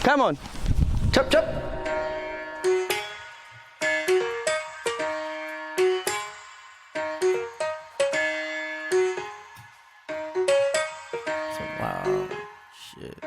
Come on. Chop, chop. Wow. Shit.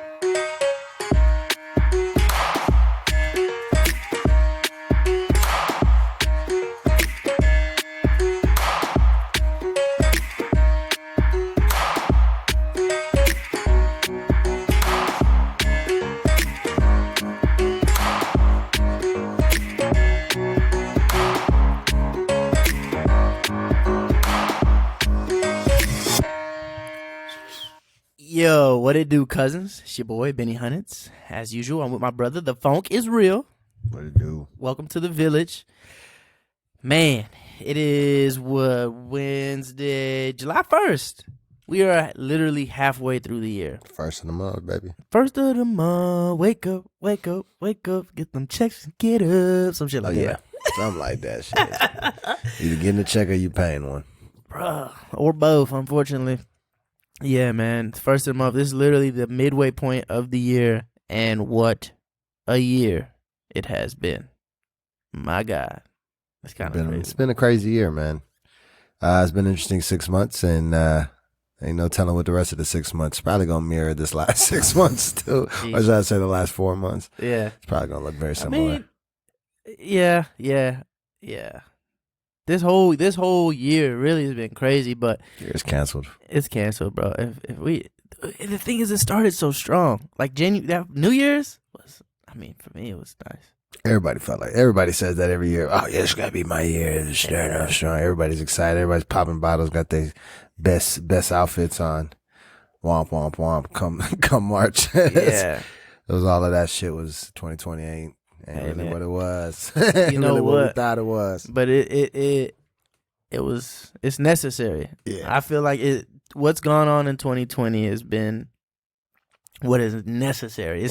Yo, what it do, cousins? It's your boy, Benny Hunnets. As usual, I'm with my brother. The funk is real. What it do? Welcome to the village. Man, it is Wednesday, July 1st. We are literally halfway through the year. First of the month, baby. First of the month. Wake up, wake up, wake up. Get them checks and get up. Some shit like that. Yeah, something like that shit. Either getting a check or you paying one. Bruh, or both, unfortunately. Yeah, man. First of the month. This is literally the midway point of the year. And what a year it has been. My God. It's kind of crazy. It's been a crazy year, man. It's been an interesting 6 months, and ain't no telling what the rest of the 6 months probably going to mirror this last 6 months, too. Jeez. Or should I say the last 4 months? Yeah. It's probably going to look very similar. Yeah. This whole year really has been crazy, but It's canceled. it's canceled, bro. If we, the thing is, it started so strong. Like that New Year's was, for me, it was nice. Everybody says that every year. Oh, yeah, it's got to be my year. It's starting off strong. Everybody's excited. Everybody's popping bottles, got their best outfits on. Womp, womp, womp. Come March. Yeah. It was all of that shit was 2020 ain't really man. what it was. You know really what? we thought it was. But it's necessary. Yeah. I feel like what's gone on in 2020 has been what is necessary.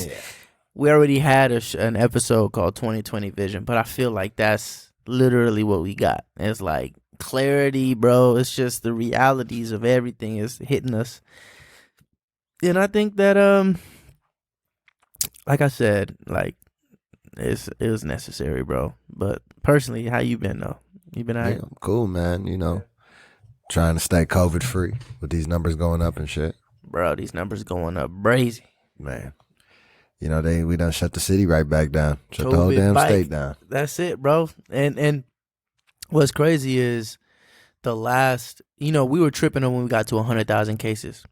We already had an episode called 2020 Vision, but I feel like that's literally what we got. It's like clarity, bro. It's just the realities of everything is hitting us. And I think that, like I said, like it was necessary, bro. But personally, how you been though? You been all right? I'm cool, man. Trying to stay COVID free with these numbers going up and shit. Bro, these numbers going up crazy. Man. We done shut the city right back down. Shut the whole COVID damn bike. state down. That's it, bro. And what's crazy is the last, we were tripping on when we got to 100,000 cases.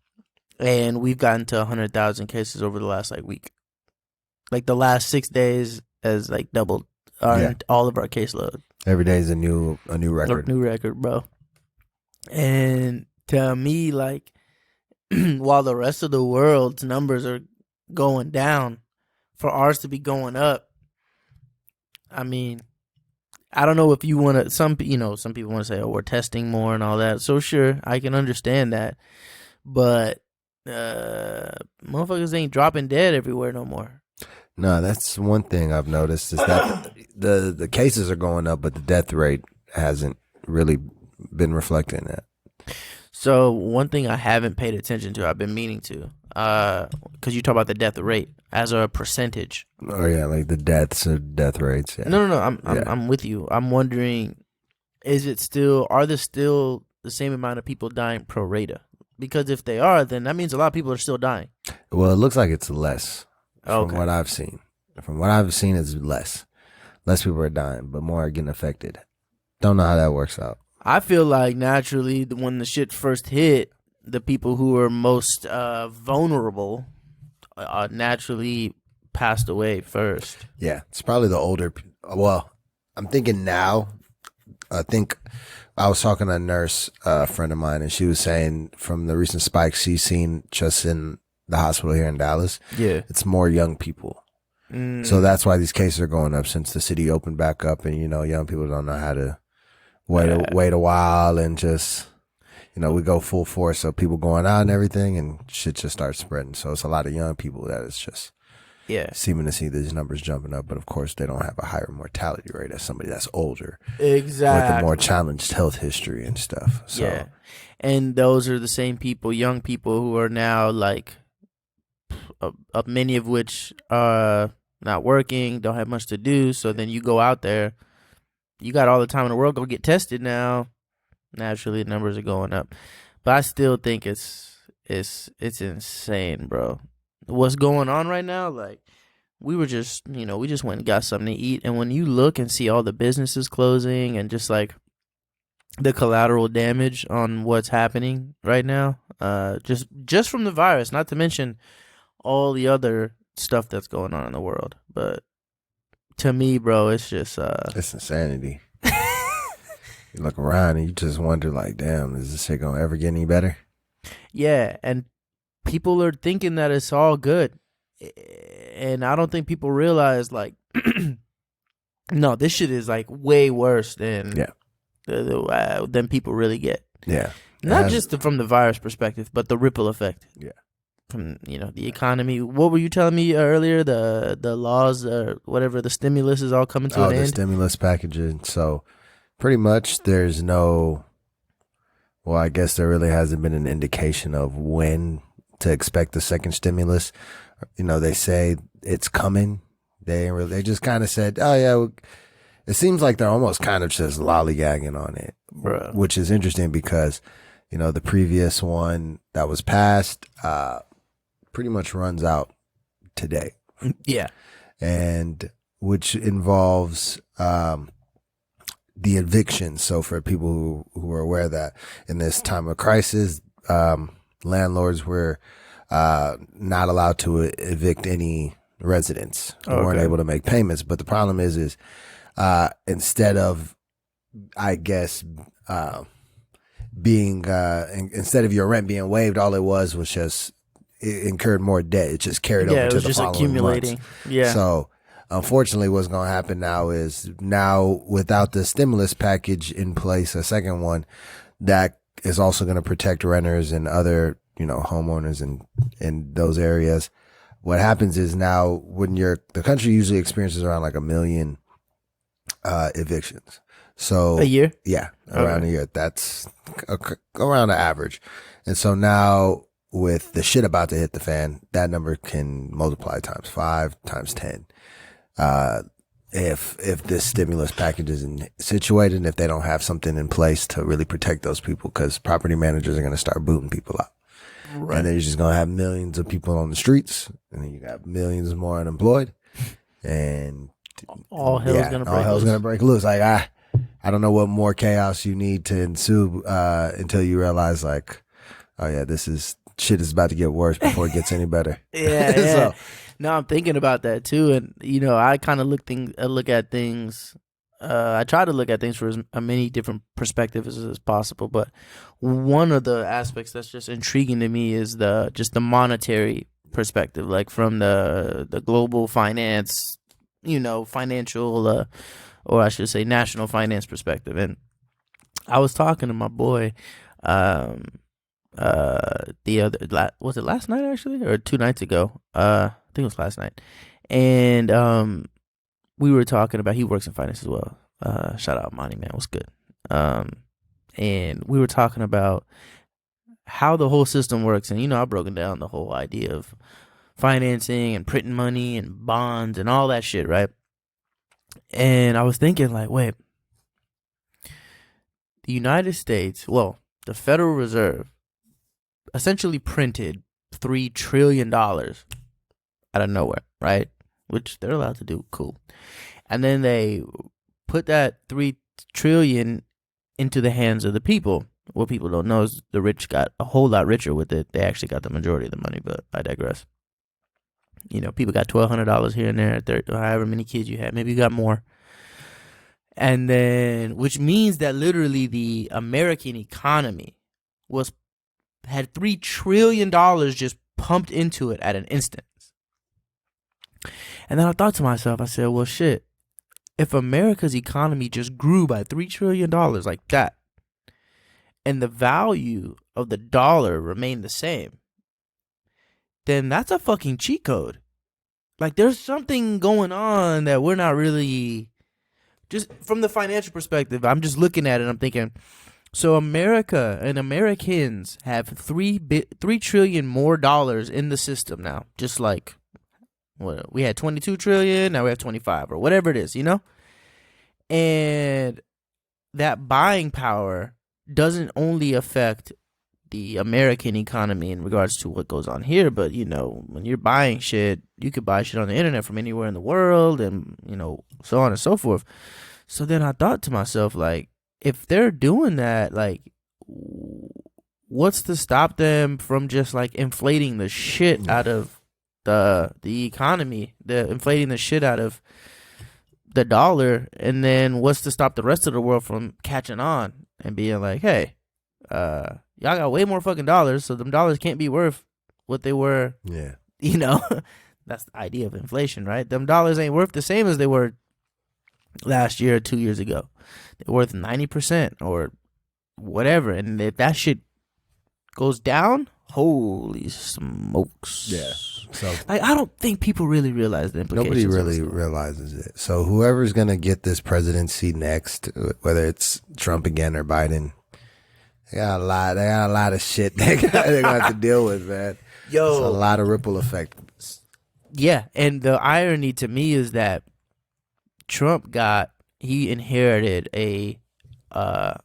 And we've gotten to 100,000 cases over the last week. Like the last 6 days has doubled all of our caseload. Every day is a new record. New record, bro. And to me, while the rest of the world's numbers are going down, for ours to be going up, I don't know if you want to, some people want to say, oh, we're testing more and all that. So sure, I can understand that. But motherfuckers ain't dropping dead everywhere no more. No, that's one thing I've noticed is that the cases are going up, but the death rate hasn't really been reflecting that. So one thing I haven't paid attention to, I've been meaning to, because you talk about the death rate as a percentage. Oh yeah, like the deaths or death rates. Yeah. No. I'm with you. I'm wondering, are there still the same amount of people dying pro rata? Because if they are, then that means a lot of people are still dying. Well, it looks like it's less. From Okay. what I've seen. From what I've seen, it's less. Less people are dying, but more are getting affected. Don't know how that works out. I feel like naturally, when the shit first hit, the people who were most vulnerable naturally passed away first. Yeah, it's probably the older. Well, I'm thinking now. I think I was talking to a nurse, friend of mine, and she was saying from the recent spikes she's seen just in the hospital here in Dallas, it's more young people. So that's why these cases are going up since the city opened back up, and young people don't know how to wait a while and just we go full force. So people going out and everything, and shit just starts spreading. So it's a lot of young people that is just seeming to see these numbers jumping up, but of course they don't have a higher mortality rate as somebody that's older, exactly, with a more challenged health history and stuff. So and those are the same people, young people, who are now many of which are not working, don't have much to do. So then you go out there, you got all the time in the world, go get tested now. Naturally, numbers are going up. But I still think it's insane, bro. What's going on right now, like, we just went and got something to eat. And when you look and see all the businesses closing and just like the collateral damage on what's happening right now, just from the virus, not to mention all the other stuff that's going on in the world. But to me, bro, it's just it's insanity. You look around and you just wonder, like, damn, is this shit gonna ever get any better? Yeah, and people are thinking that it's all good, and I don't think people realize, like, no, this shit is like way worse than than people really get. Yeah, not just from the virus perspective, but the ripple effect. Yeah, from the economy. What were you telling me earlier? The laws or whatever, the stimulus is all coming to an end. The stimulus package. So pretty much there's no. Well, I guess there really hasn't been an indication of when to expect the second stimulus. They say it's coming. They just kind of said, oh, yeah. It seems like they're almost kind of just lollygagging on it, Bruh. Which is interesting because, the previous one that was passed pretty much runs out today. Yeah. And which involves the eviction. So for people who are aware that in this time of crisis, landlords were not allowed to evict any residents who weren't able to make payments. But the problem is instead of, I guess, instead of your rent being waived, all it was just it incurred more debt. It just carried over to the just following accumulating. months. Yeah. So unfortunately, what's going to happen now is without the stimulus package in place, a second one that is also going to protect renters and other, homeowners in those areas. What happens is now when the country usually experiences around like 1 million evictions. So a year? Yeah, around a year. That's around the average. And so now with the shit about to hit the fan, that number can multiply times 5, times 10. If this stimulus package isn't situated and if they don't have something in place to really protect those people, because property managers are going to start booting people out. Right. And then you're just going to have millions of people on the streets, and then you got millions more unemployed, and all hell's going to break loose. Like, I don't know what more chaos you need to ensue until you realize, like, oh yeah, shit is about to get worse before it gets any better. Yeah. So, no, I'm thinking about that too, and I kind of look at things. I try to look at things from as many different perspectives as possible, but one of the aspects that's just intriguing to me is the monetary perspective, like from the global finance, financial, or I should say national finance perspective. And I was talking to my boy, was it last night actually, or 2 nights ago? I think it was last night, and we were talking about, he works in finance as well. Shout out Monty, man, what's good? And we were talking about how the whole system works, and I've broken down the whole idea of financing and printing money and bonds and all that shit, right? And I was thinking, like, wait, the United States, well, the Federal Reserve essentially printed $3 trillion out of nowhere, right? Which they're allowed to do, cool. And then they put that $3 trillion into the hands of the people. What people don't know is the rich got a whole lot richer with it. They actually got the majority of the money, but I digress. People got $1,200 here and there, however many kids you had. Maybe you got more. And then, which means that literally the American economy had $3 trillion just pumped into it at an instant. And then I thought to myself, I said, well, shit, if America's economy just grew by $3 trillion like that, and the value of the dollar remained the same, then that's a fucking cheat code. Like, there's something going on that we're not really, just from the financial perspective, I'm just looking at it and I'm thinking, So America and Americans have $3 trillion more dollars in the system now. Just like we had 22 trillion, now we have 25 or whatever it is, And that buying power doesn't only affect the American economy in regards to what goes on here, but when you're buying shit, you could buy shit on the internet from anywhere in the world, and so on and so forth. So then I thought to myself, like, if they're doing that, like, what's to stop them from just like inflating the shit out of the economy, inflating the shit out of the dollar, and then what's to stop the rest of the world from catching on and being like, hey, y'all got way more fucking dollars, so them dollars can't be worth what they were. Yeah. That's the idea of inflation, right? Them dollars ain't worth the same as they were last year or 2 years ago. They're worth 90% or whatever. And if that shit goes down, holy smokes. Yeah. So I don't think people really realize the implications. Nobody really realizes it. So whoever's going to get this presidency next, whether it's Trump again or Biden, they got a lot of shit they're going to have to deal with, man. It's a lot of ripple effect. Yeah, and the irony to me is that Trump inherited to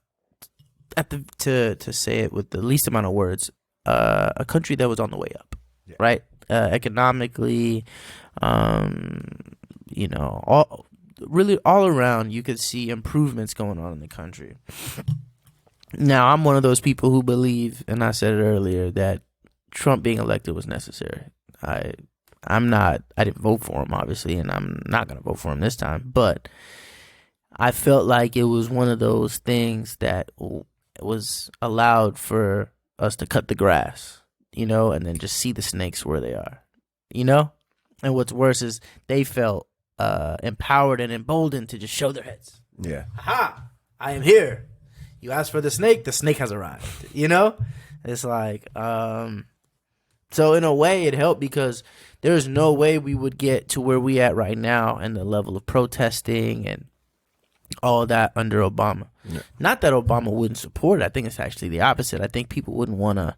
say it with the least amount of words, a country that was on the way up, right? Economically, all around, you could see improvements going on in the country. Now, I'm one of those people who believe, and I said it earlier, that Trump being elected was necessary. I didn't vote for him, obviously, and I'm not going to vote for him this time, but I felt like it was one of those things that was allowed for us to cut the grass, and then just see the snakes where they are, And what's worse is they felt empowered and emboldened to just show their heads. Yeah. Aha! I am here. You asked for the snake has arrived. It's like, so in a way it helped because there's no way we would get to where we at right now and the level of protesting and all that under Obama. Yeah. Not that Obama wouldn't support it. I think it's actually the opposite. I think people wouldn't want to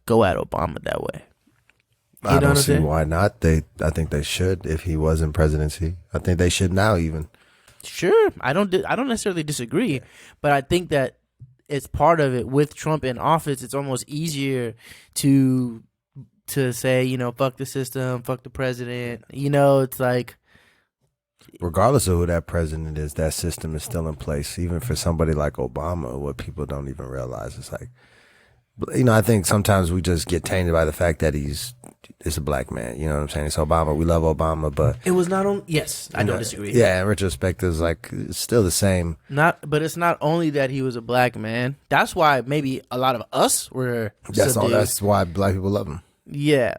go at Obama that way. I don't see why not. I think they should if he was in presidency. I think they should now even. Sure, I don't necessarily disagree, but I think that it's part of it with Trump in office. It's almost easier to say, fuck the system, fuck the president. It's like, regardless of who that president is, that system is still in place. Even for somebody like Obama, what people don't even realize is like, I think sometimes we just get tainted by the fact that it's a black man. You know what I'm saying? It's Obama. We love Obama, but it was not on. Yes, I don't disagree. Yeah, in retrospect, it's like it's still the same. But it's not only that he was a black man. That's why maybe a lot of us were. That's why black people love him. Yeah,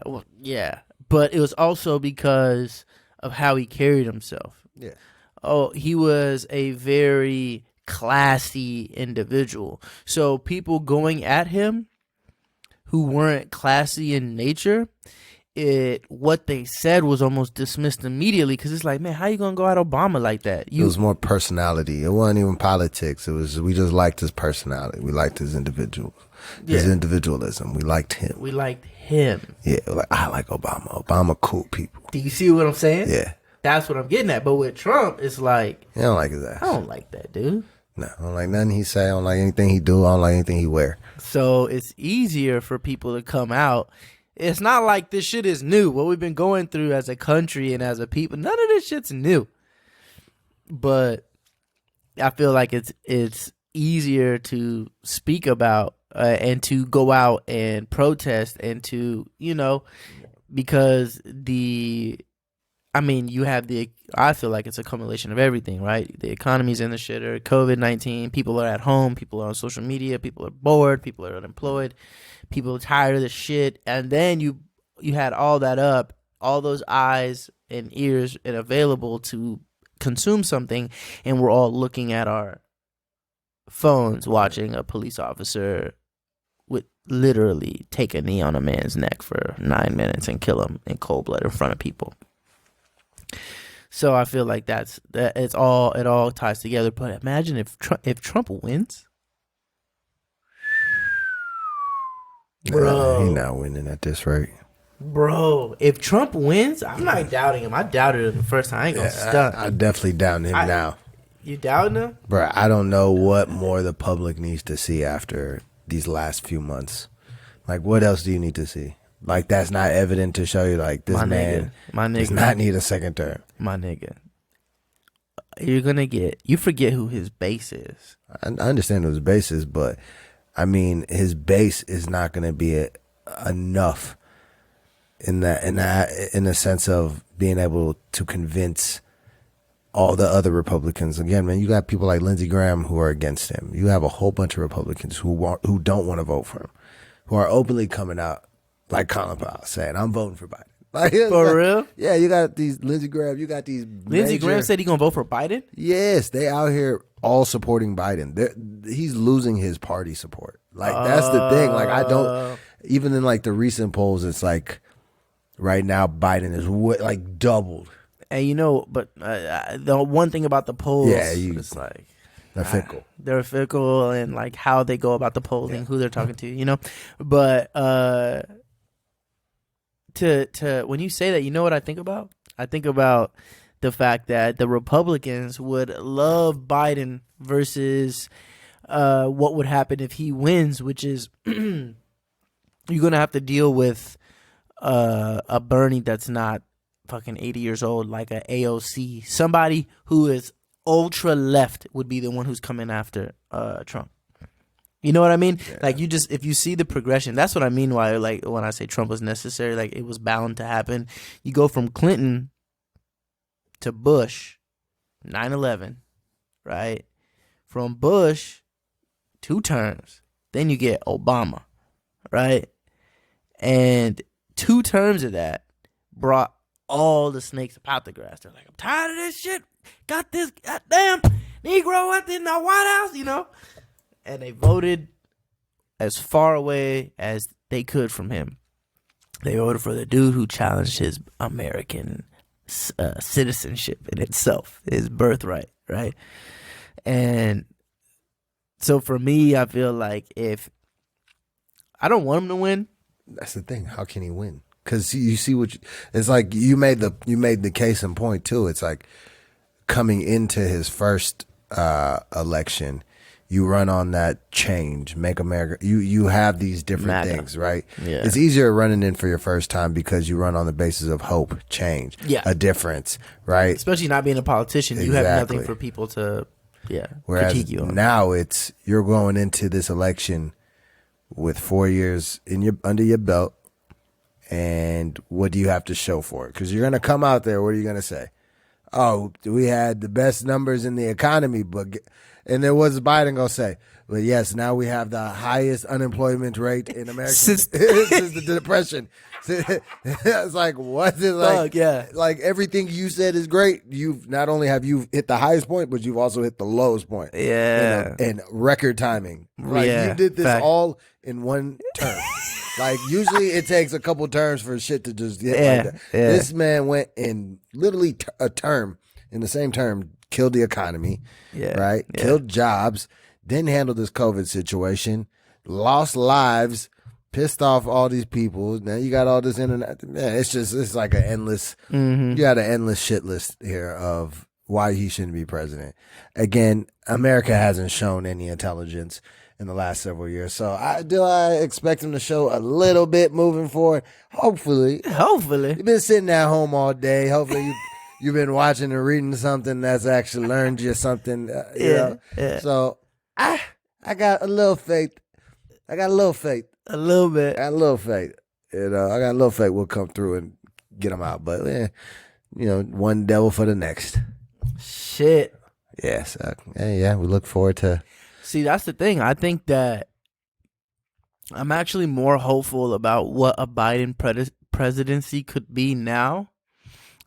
but it was also because of how he carried himself. Yeah. Oh, he was a very classy individual. So people going at him who weren't classy in nature, what they said was almost dismissed immediately because it's like, man, how you gonna go at Obama like that? It was more personality. It wasn't even politics. It was we just liked his personality. We liked his individualism. We liked him. Yeah, like I like Obama. Obama cool people. Do you see what I'm saying? Yeah. That's what I'm getting at. But with Trump, it's like, I don't like his ass. I don't like that, dude. No, I don't like nothing he say. I don't like anything he do. I don't like anything he wear. So it's easier for people to come out. It's not like this shit is new. What we've been going through as a country and as a people, none of this shit's new. But I feel like it's easier to speak about and to go out and protest and to, because I feel like it's a accumulation of everything, right? The economy's in the shitter, COVID-19, people are at home, people are on social media, people are bored, people are unemployed, people are tired of the shit. And then you had all that up, all those eyes and ears and available to consume something, and we're all looking at our phones watching a police officer would literally take a knee on a man's neck for 9 minutes and kill him in cold blood in front of people. So I feel like that it all ties together. But imagine if Trump wins, bro. He not winning at this rate. Bro, if Trump wins, I'm not doubting him. I doubted him the first time. I ain't gonna stunt. I definitely doubt him now. You doubting him? Bro, I don't know what more the public needs to see after these last few months. Like, what else do you need to see? Like, that's not evident to show you, like, this man does not need a second term. My nigga. You forget who his base is. I understand who his base is, but, I mean, his base is not going to be enough in the sense of being able to convince all the other Republicans. Again, man, you got people like Lindsey Graham who are against him. You have a whole bunch of Republicans who don't want to vote for him, who are openly coming out like Colin Powell saying, "I'm voting for Biden." Like, for real? Yeah, you got these Lindsey Graham. You got these. Lindsey Graham said he gonna vote for Biden. Yes, they out here all supporting Biden. He's losing his party support. Like, that's the thing. Like, I don't. Even in like the recent polls, it's like right now Biden is like doubled. And but the one thing about the polls, it's like they're fickle. They're fickle, and like how they go about the polling, who they're talking to, But to when you say that, you know what I think about? I think about the fact that the Republicans would love Biden versus what would happen if he wins, which is you're gonna have to deal with a Bernie that's not fucking 80 years old, like a AOC. Somebody who is ultra left would be the one who's coming after Trump. You know what I mean? Yeah. Like, if you see the progression, that's what I mean why, like, when I say Trump was necessary, like, it was bound to happen. You go from Clinton to Bush, 9/11, right? From Bush, 2 terms. Then you get Obama, right? And 2 terms of that brought all the snakes up out the grass. They're like, I'm tired of this shit. Got this goddamn Negro up in the White House, And they voted as far away as they could from him. They voted for the dude who challenged his American citizenship in itself, his birthright, right? And so for me, I feel like if I don't want him to win. That's the thing. How can he win? Because you see it's like you made the case in point too. It's like coming into his first election, you run on that change, make America. You have these different things, right? Yeah. It's easier running in for your first time because you run on the basis of hope, change, a difference, right? Especially not being a politician, you have nothing for people to, Whereas critique you on. Now you're going into this election with 4 years under your belt. And what do you have to show for it? Because you're going to come out there. What are you going to say? Oh, we had the best numbers in the economy, and then what's Biden going to say? But yes, now we have the highest unemployment rate in America since the Depression. It's like, what is like? Like, everything you said is great. You've not only have you hit the highest point, but you've also hit the lowest point. Yeah, and record timing. Like, you did this all in one term. Like, usually it takes a couple terms for shit to just get like that. Yeah. This man went in literally a term, in the same term, killed the economy, right? Yeah. Killed jobs, didn't handle this COVID situation, lost lives, pissed off all these people. Now you got all this internet. Man, it's like an endless, you got an endless shit list here of why he shouldn't be president. Again, America hasn't shown any intelligence in the last several years. So I expect him to show a little bit moving forward. Hopefully. You've been sitting at home all day. Hopefully you've been watching and reading something that's actually learned you something. You know? So I got a little faith. I got a little faith. A little bit. I got a little faith. I got a little faith we'll come through and get him out. But, one devil for the next. Shit. Yes. We look forward to. See, that's the thing. I think that I'm actually more hopeful about what a Biden presidency could be now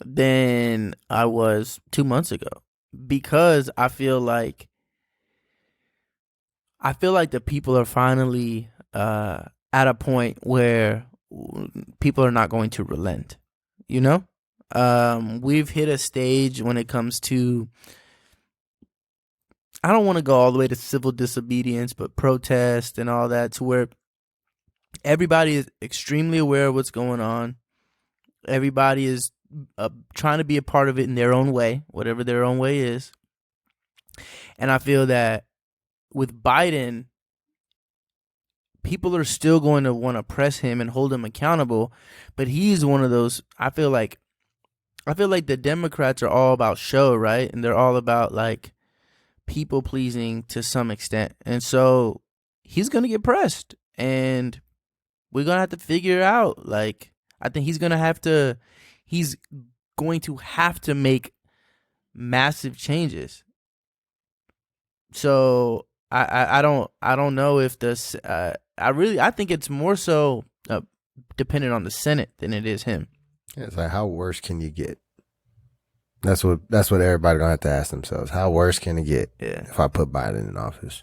than I was 2 months ago, because I feel like the people are finally at a point where people are not going to relent. we've hit a stage when it comes to, I don't want to go all the way to civil disobedience, but protest and all that, to where everybody is extremely aware of what's going on. Everybody is trying to be a part of it in their own way, whatever their own way is. And I feel that with Biden, people are still going to want to press him and hold him accountable, but he's one of those. I feel like the Democrats are all about show, right? And they're all about like people pleasing to some extent. And so he's going to get pressed, and we're going to have to figure out, like, I think he's going to have to make massive changes. So I don't know if this, I think it's more so dependent on the Senate than it is him. Yeah, it's like, how worse can you get? That's what everybody gonna have to ask themselves. How worse can it get if I put Biden in office?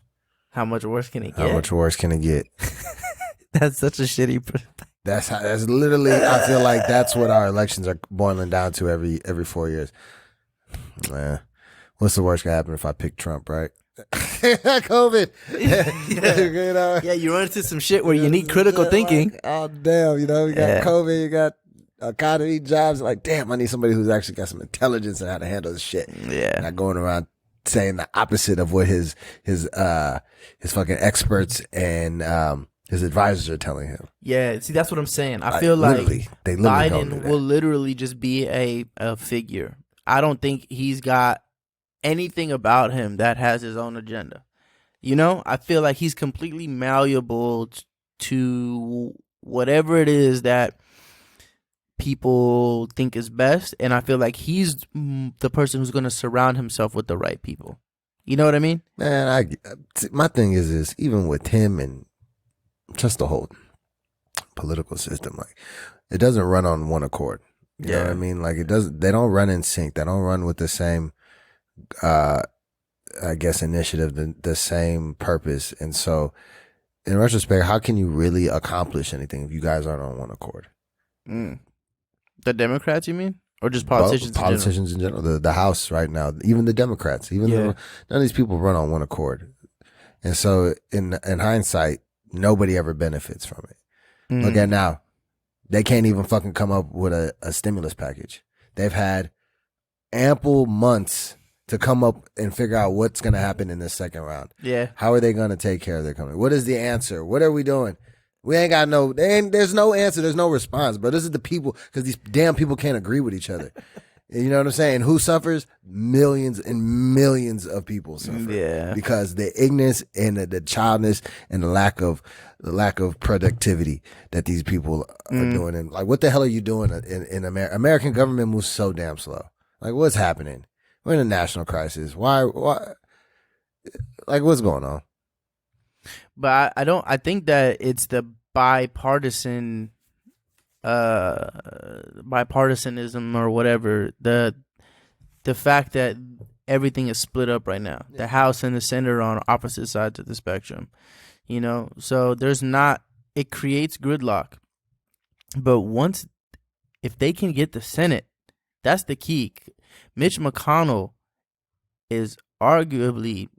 How much worse can it get? How much worse can it get? That's such a shitty perspective. That's literally, I feel like that's what our elections are boiling down to every 4 years. Man, what's the worst gonna happen if I pick Trump, right? COVID. You know? Yeah, you run into some shit where you need critical thinking. Like, oh, damn, you know, you got COVID, you got economy, jobs. Like, damn, I need somebody who's actually got some intelligence and how to handle this shit. Yeah. Not going around saying the opposite of what his fucking experts and his advisors are telling him. Yeah, see, that's what I'm saying. I feel like Biden will literally just be a figure. I don't think he's got anything about him that has his own agenda. You know, I feel like he's completely malleable to whatever it is that people think is best, and I feel like he's the person who's going to surround himself with the right people. You know what I mean? Man, my thing is even with him and just the whole political system, like, it doesn't run on one accord. You know what I mean? Like, they don't run in sync. They don't run with the same I guess initiative, the same purpose. And so in retrospect, how can you really accomplish anything if you guys aren't on one accord? The Democrats, you mean? Or just politicians? Politicians in general. The House right now, even the Democrats, none of these people run on one accord. And so in hindsight, nobody ever benefits from it. Look at now. They can't even fucking come up with a stimulus package. They've had ample months to come up and figure out what's going to happen in this second round. Yeah. How are they going to take care of their company? What is the answer? What are we doing? We ain't got there's no answer. There's no response. But this is the people, because these damn people can't agree with each other. You know what I'm saying? Who suffers? Millions and millions of people suffer. Yeah. Because the ignorance and the childness and the lack of productivity that these people are doing. And like, what the hell are you doing in America? American government moves so damn slow. Like, what's happening? We're in a national crisis. Why? Like, what's going on? But I think that it's the bipartisanism or whatever. The fact that everything is split up right now. The House and the Senate are on opposite sides of the spectrum. You know, so it creates gridlock. But if they can get the Senate, that's the key. Mitch McConnell is arguably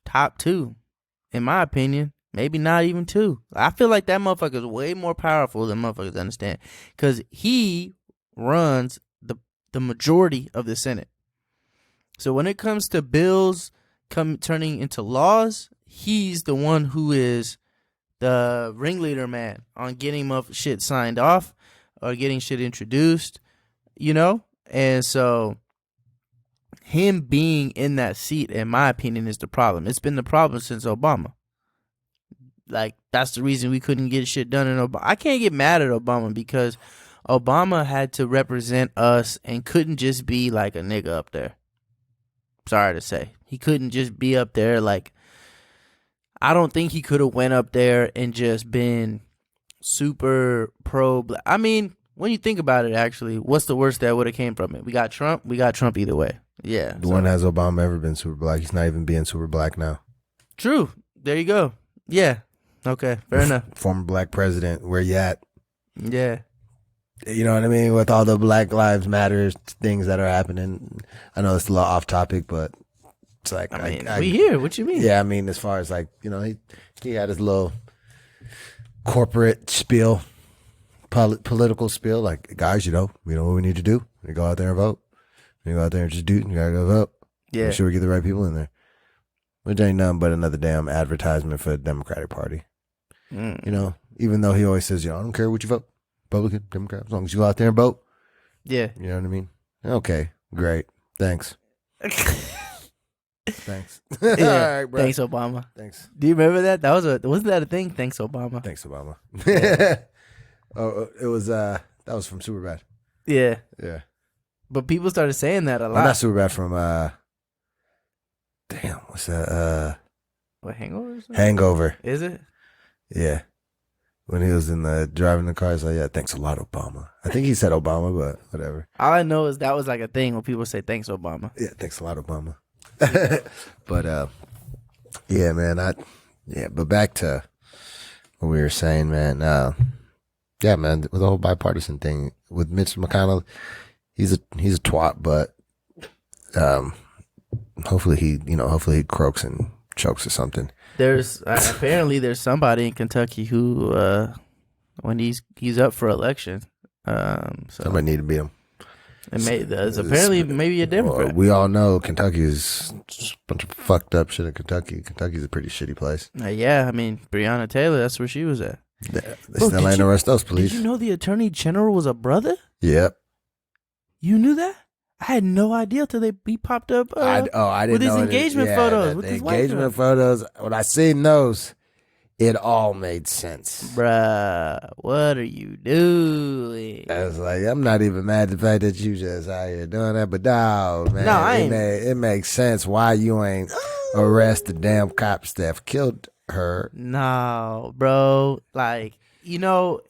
top 2, in my opinion. Maybe not even 2. I feel like that motherfucker is way more powerful than motherfuckers understand, because he runs the majority of the Senate. So when it comes to bills turning into laws, he's the one who is the ringleader man on getting shit signed off or getting shit introduced, you know? And so him being in that seat, in my opinion, is the problem. It's been the problem since Obama. Like, that's the reason we couldn't get shit done in Obama. I can't get mad at Obama because Obama had to represent us and couldn't just be like a nigga up there. Sorry to say. He couldn't just be up there. Like, I don't think he could have went up there and just been super pro-black. I mean, when you think about it, actually, what's the worst that would have came from it? We got Trump either way. Yeah. When has Obama ever been super black? He's not even being super black now. True. There you go. Yeah. Okay. Fair enough. Former black president. Where you at? Yeah. you know what I mean? With all the Black Lives Matter things that are happening. I know it's a little off topic, but it's like, I mean, we here. What you mean? Yeah, I mean, as far as like, you know, he had his little corporate spiel, political spiel. Like, guys, you know what we need to do? We go out there and vote. You go out there and just do it. You gotta go vote. Yeah. Make sure we get the right people in there. Which ain't nothing but another damn advertisement for the Democratic Party. You know, even though he always says, you know, I don't care what you vote, Republican, Democrat, as long as you go out there and vote. Yeah. You know what I mean? Okay, great. Thanks. Thanks. Yeah. All right, bro. Thanks, Obama. Thanks. Do you remember that? Wasn't that a thing? Thanks, Obama. Thanks, Obama. Yeah. Oh, it was that was from Superbad. Yeah. Yeah. But people started saying that a lot. Well, not Superbad, from damn, what's that? What, Hangover? Or something? Hangover. Is it? Yeah. When he was driving the car, he's like, yeah, thanks a lot, Obama. I think he said Obama, but whatever. All I know is that was like a thing when people say thanks, Obama. Yeah, thanks a lot, Obama. But yeah, man, but back to what we were saying, man. Yeah, man, with the whole bipartisan thing with Mitch McConnell, he's a twat, but hopefully he croaks and chokes or something. There's apparently there's somebody in Kentucky who when he's up for election, so Somebody need to beat him. there's apparently maybe a Democrat. Well, we all know Kentucky is just a bunch of fucked up shit in Kentucky. Kentucky's a pretty shitty place. Yeah, I mean Breonna Taylor, that's where she was at. They still ain't arrest those police. Did you know the Attorney General was a brother? Yep. You knew that? I had no idea till he popped up. I didn't with his know engagement photos. With the his wife. engagement photos. When I seen those, it all made sense. Bruh, what are you doing? I was like, I'm not even mad at the fact that you just out here doing that, but dog, man, No, I ain't. It makes sense why you ain't arrest the damn cops that killed her. No, bro. Like, you know,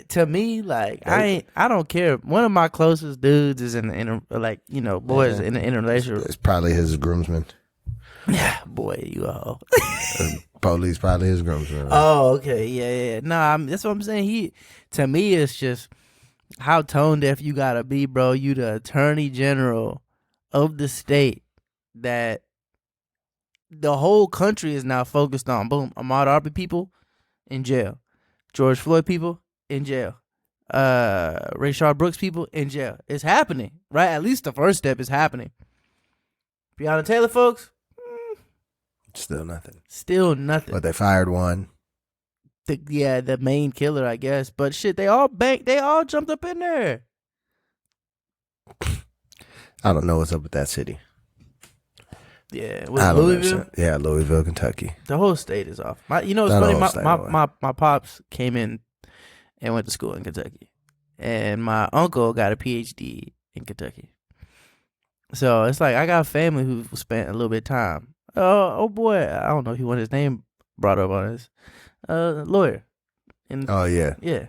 to me, like, I don't care. One of my closest dudes is in the boys in the interrelationship. It's probably his groomsman. Yeah, boy, you all. Police probably his groomsman. Oh, okay, yeah. No, that's what I'm saying. To me, it's just how tone deaf you gotta be, bro. You the Attorney General of the state that the whole country is now focused on. Boom, Ahmaud Arbery people in jail, George Floyd people in jail, Rayshard Brooks people in jail. It's happening, right? At least the first step is happening. Breonna Taylor, folks. Still nothing. But they fired one. The main killer, I guess. But shit, they all jumped up in there. I don't know what's up with that city. Yeah, Louisville. Yeah, Louisville, Kentucky. The whole state is off. It's funny. My pops came in and went to school in Kentucky, and my uncle got a PhD in Kentucky. So it's like I got family who spent a little bit of time. Oh boy, I don't know if he wanted his name brought up on his lawyer. Yeah,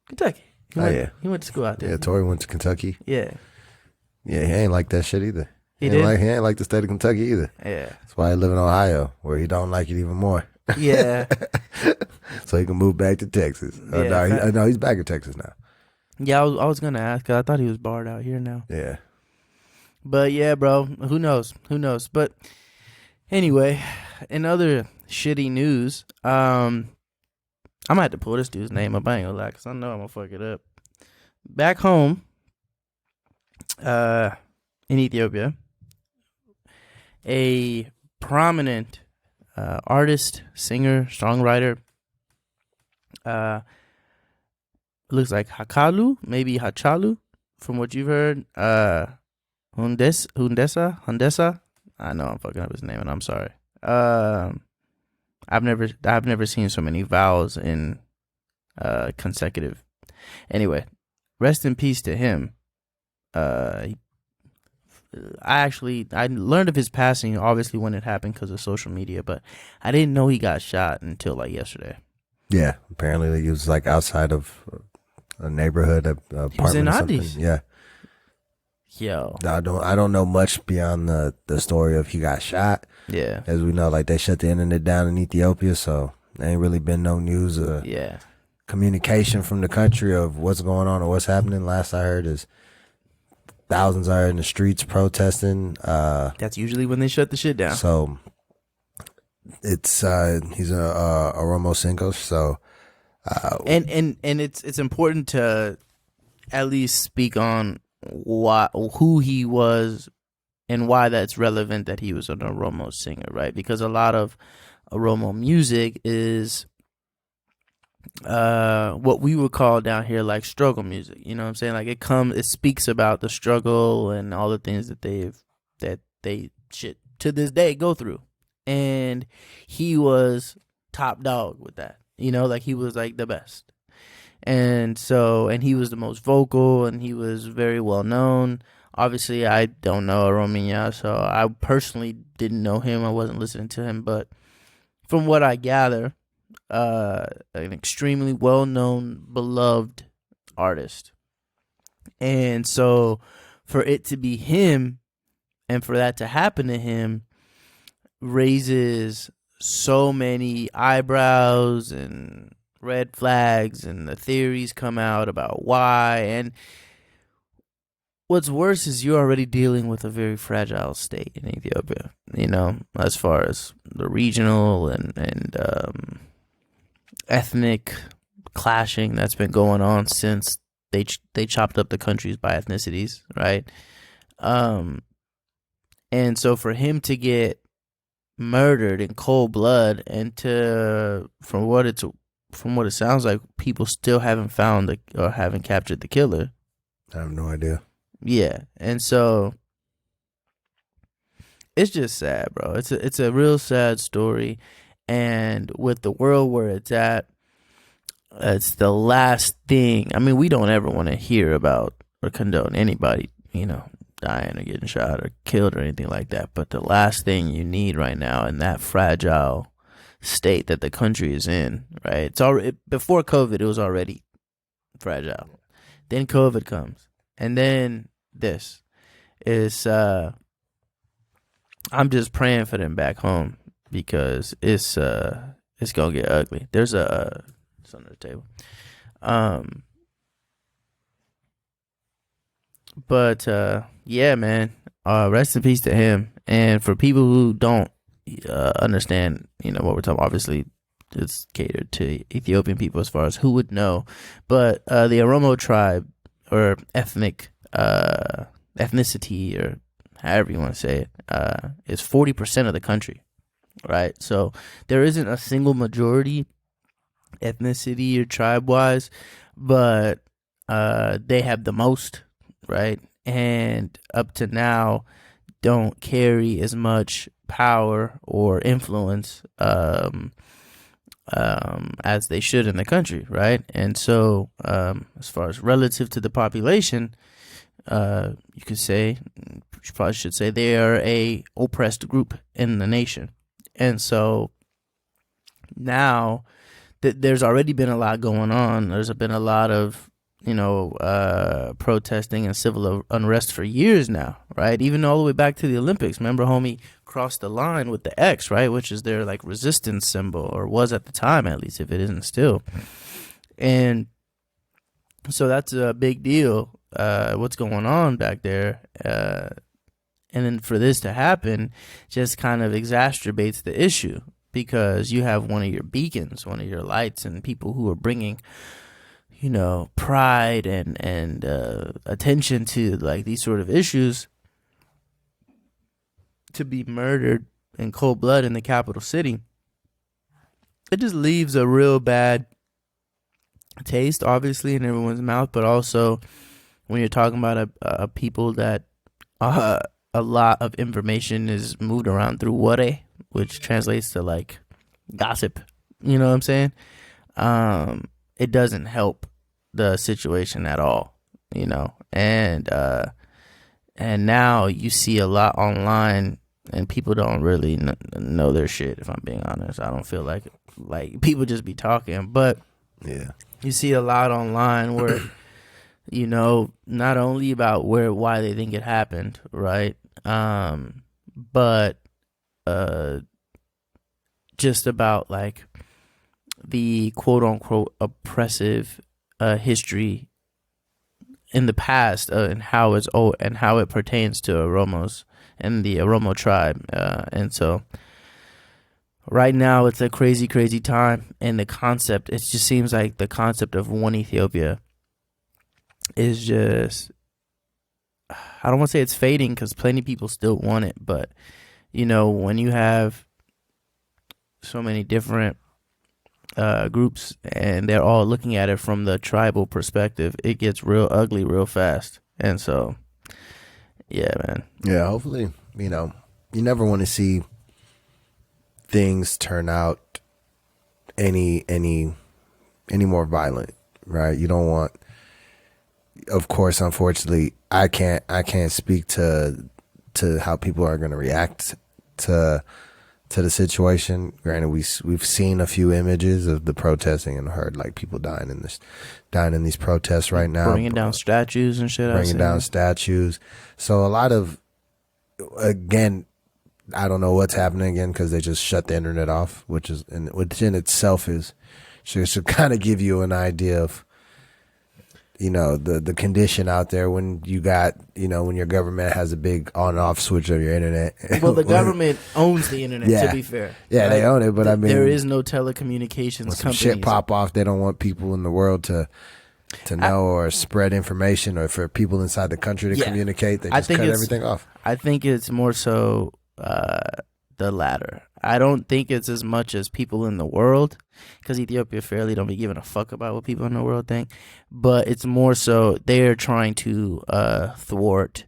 Kentucky. He went to school out there. Yeah, Tori went to Kentucky. Yeah, he ain't like that shit either. He ain't like the state of Kentucky either. Yeah, that's why he live in Ohio, where he don't like it even more. Yeah, so he can move back to Texas. No, he's back in Texas now. Yeah, I was gonna ask, 'cause I thought he was barred out here now. Yeah, but yeah, bro, who knows? But anyway, in other shitty news, I'm gonna have to pull this dude's name up. I ain't gonna lie, 'cause I know I'm gonna fuck it up. Back home, in Ethiopia, a prominent artist, singer, songwriter, looks like Haacaaluu, from what you've heard, Hundessaa. I know I'm fucking up his name, and I'm sorry. I've never seen so many vowels in consecutive. Anyway, rest in peace to him. I learned of his passing obviously when it happened because of social media, but I didn't know he got shot until like yesterday. Yeah, apparently he was like outside of a neighborhood, apartment. He was in or something. Addis. Yeah. Yo, I don't know much beyond the story of he got shot. Yeah, as we know, like they shut the internet down in Ethiopia, so there ain't really been no news. Yeah, communication from the country of what's going on or what's happening. Last I heard is thousands are in the streets protesting. That's usually when they shut the shit down. So it's he's a Oromo Cinco. So and it's important to at least speak on who he was and why that's relevant that he was an Oromo singer, right? Because a lot of Oromo music is what we would call down here like struggle music. You know what I'm saying? Like it speaks about the struggle and all the things that they shit to this day go through. And he was top dog with that. You know, like he was like the best. And he was the most vocal, and he was very well known. Obviously, I don't know Oromo, so I personally didn't know him. I wasn't listening to him, but from what I gather, an extremely well-known, beloved artist. And so for it to be him and for that to happen to him raises so many eyebrows and red flags, and the theories come out about why. And what's worse is you're already dealing with a very fragile state in Ethiopia, you know, as far as the regional and ethnic clashing that's been going on since they chopped up the countries by ethnicities, right? And so for him to get murdered in cold blood, and from what it sounds like, people still haven't found or haven't captured the killer. I have no idea. Yeah, and so it's just sad, bro. It's a real sad story, and with the world where it's at, it's the last thing. I mean, we don't ever want to hear about or condone anybody, you know, dying or getting shot or killed or anything like that. But the last thing you need right now in that fragile state that the country is in, right? It's already, before COVID, it was already fragile. Then COVID comes, and then this is. I'm just praying for them back home, because it's gonna get ugly. There's it's under the table. But yeah, man. Rest in peace to him. And for people who don't understand, you know, what we're talking about, obviously it's catered to Ethiopian people as far as who would know. But the Oromo tribe, or ethnicity, or however you want to say it, is 40% of the country, right? So there isn't a single majority ethnicity or tribe wise, but they have the most, right? And up to now don't carry as much power or influence as they should in the country, right? And so as far as relative to the population, you could say, you probably should say, they are a oppressed group in the nation. And so now that there's already been a lot going on, there's been a lot of, you know, protesting and civil unrest for years now, right? Even all the way back to the Olympics. Remember, homie crossed the line with the X, right? Which is their like resistance symbol, or was at the time, at least, if it isn't still. And so that's a big deal. What's going on back there? And then for this to happen just kind of exacerbates the issue, because you have one of your beacons, one of your lights, and people who are bringing, you know, pride and attention to like these sort of issues, to be murdered in cold blood in the capital city. It just leaves a real bad taste, obviously, in everyone's mouth, but also when you're talking about a people that a lot of information is moved around through ware, which translates to like gossip, you know what I'm saying? It doesn't help the situation at all, you know. And now you see a lot online, and people don't really know their shit, if I'm being honest. I don't feel like people just be talking, but yeah, you see a lot online where you know, not only about why they think it happened, right? But just about like the quote unquote oppressive history in the past, and how it's and how it pertains to Oromos and the Oromo tribe. And so right now it's a crazy, crazy time. And the concept, it just seems like the concept of one Ethiopia is just, I don't want to say it's fading because plenty of people still want it. But, when you have so many different groups and they're all looking at it from the tribal perspective, it gets real ugly real fast. And so, yeah, man. Yeah, hopefully, you never want to see things turn out any more violent, right? You don't want, of course, unfortunately, I can't speak to how people are going to react to the situation. Granted, we've seen a few images of the protesting and heard like people dying in these protests right now, bringing down statues and shit. Bringing down statues. So a lot of, again, I don't know what's happening again because they just shut the internet off, which in itself should kind of give you an idea of, the condition out there when you got, when your government has a big on off switch of your internet. Well, the government owns the internet, to be fair. Yeah, right? They own it, but I mean, there is no telecommunications when some companies. shit pop off, they don't want people in the world to know or spread information, or for people inside the country to communicate. They just cut everything off. I think it's more so the latter. I don't think it's as much as people in the world, because Ethiopia fairly don't be giving a fuck about what people in the world think, but it's more so they're trying to thwart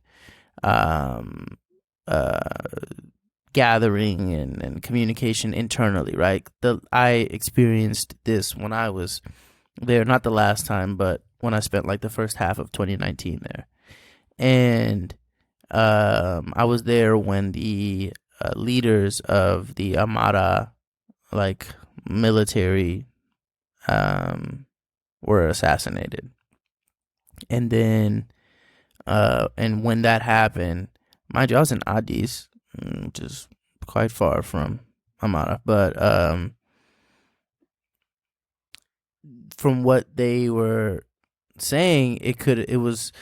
gathering and communication internally, right? I experienced this when I was there, not the last time, but when I spent like the first half of 2019 there. And I was there when the leaders of the Amara, like, military were assassinated. And then and when that happened, mind you, I was in Addis, which is quite far from Amara, but from what they were saying, it was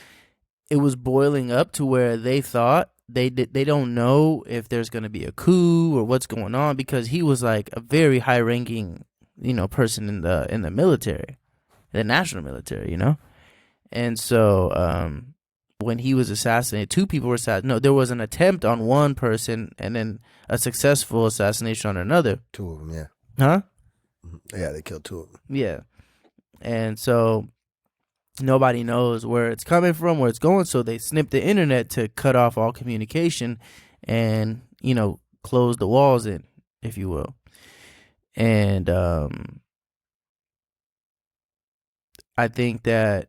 boiling up to where they thought they don't know if there's going to be a coup or what's going on, because he was like a very high ranking person in the military, the national military, and so when he was assassinated, 2 people were assassinated. No, there was an attempt on one person and then a successful assassination on another. 2 of them, yeah. Huh? Yeah, they killed 2 of them. Yeah. And so nobody knows where it's coming from, where it's going. So they snipped the internet to cut off all communication and, close the walls in, if you will. And I think that,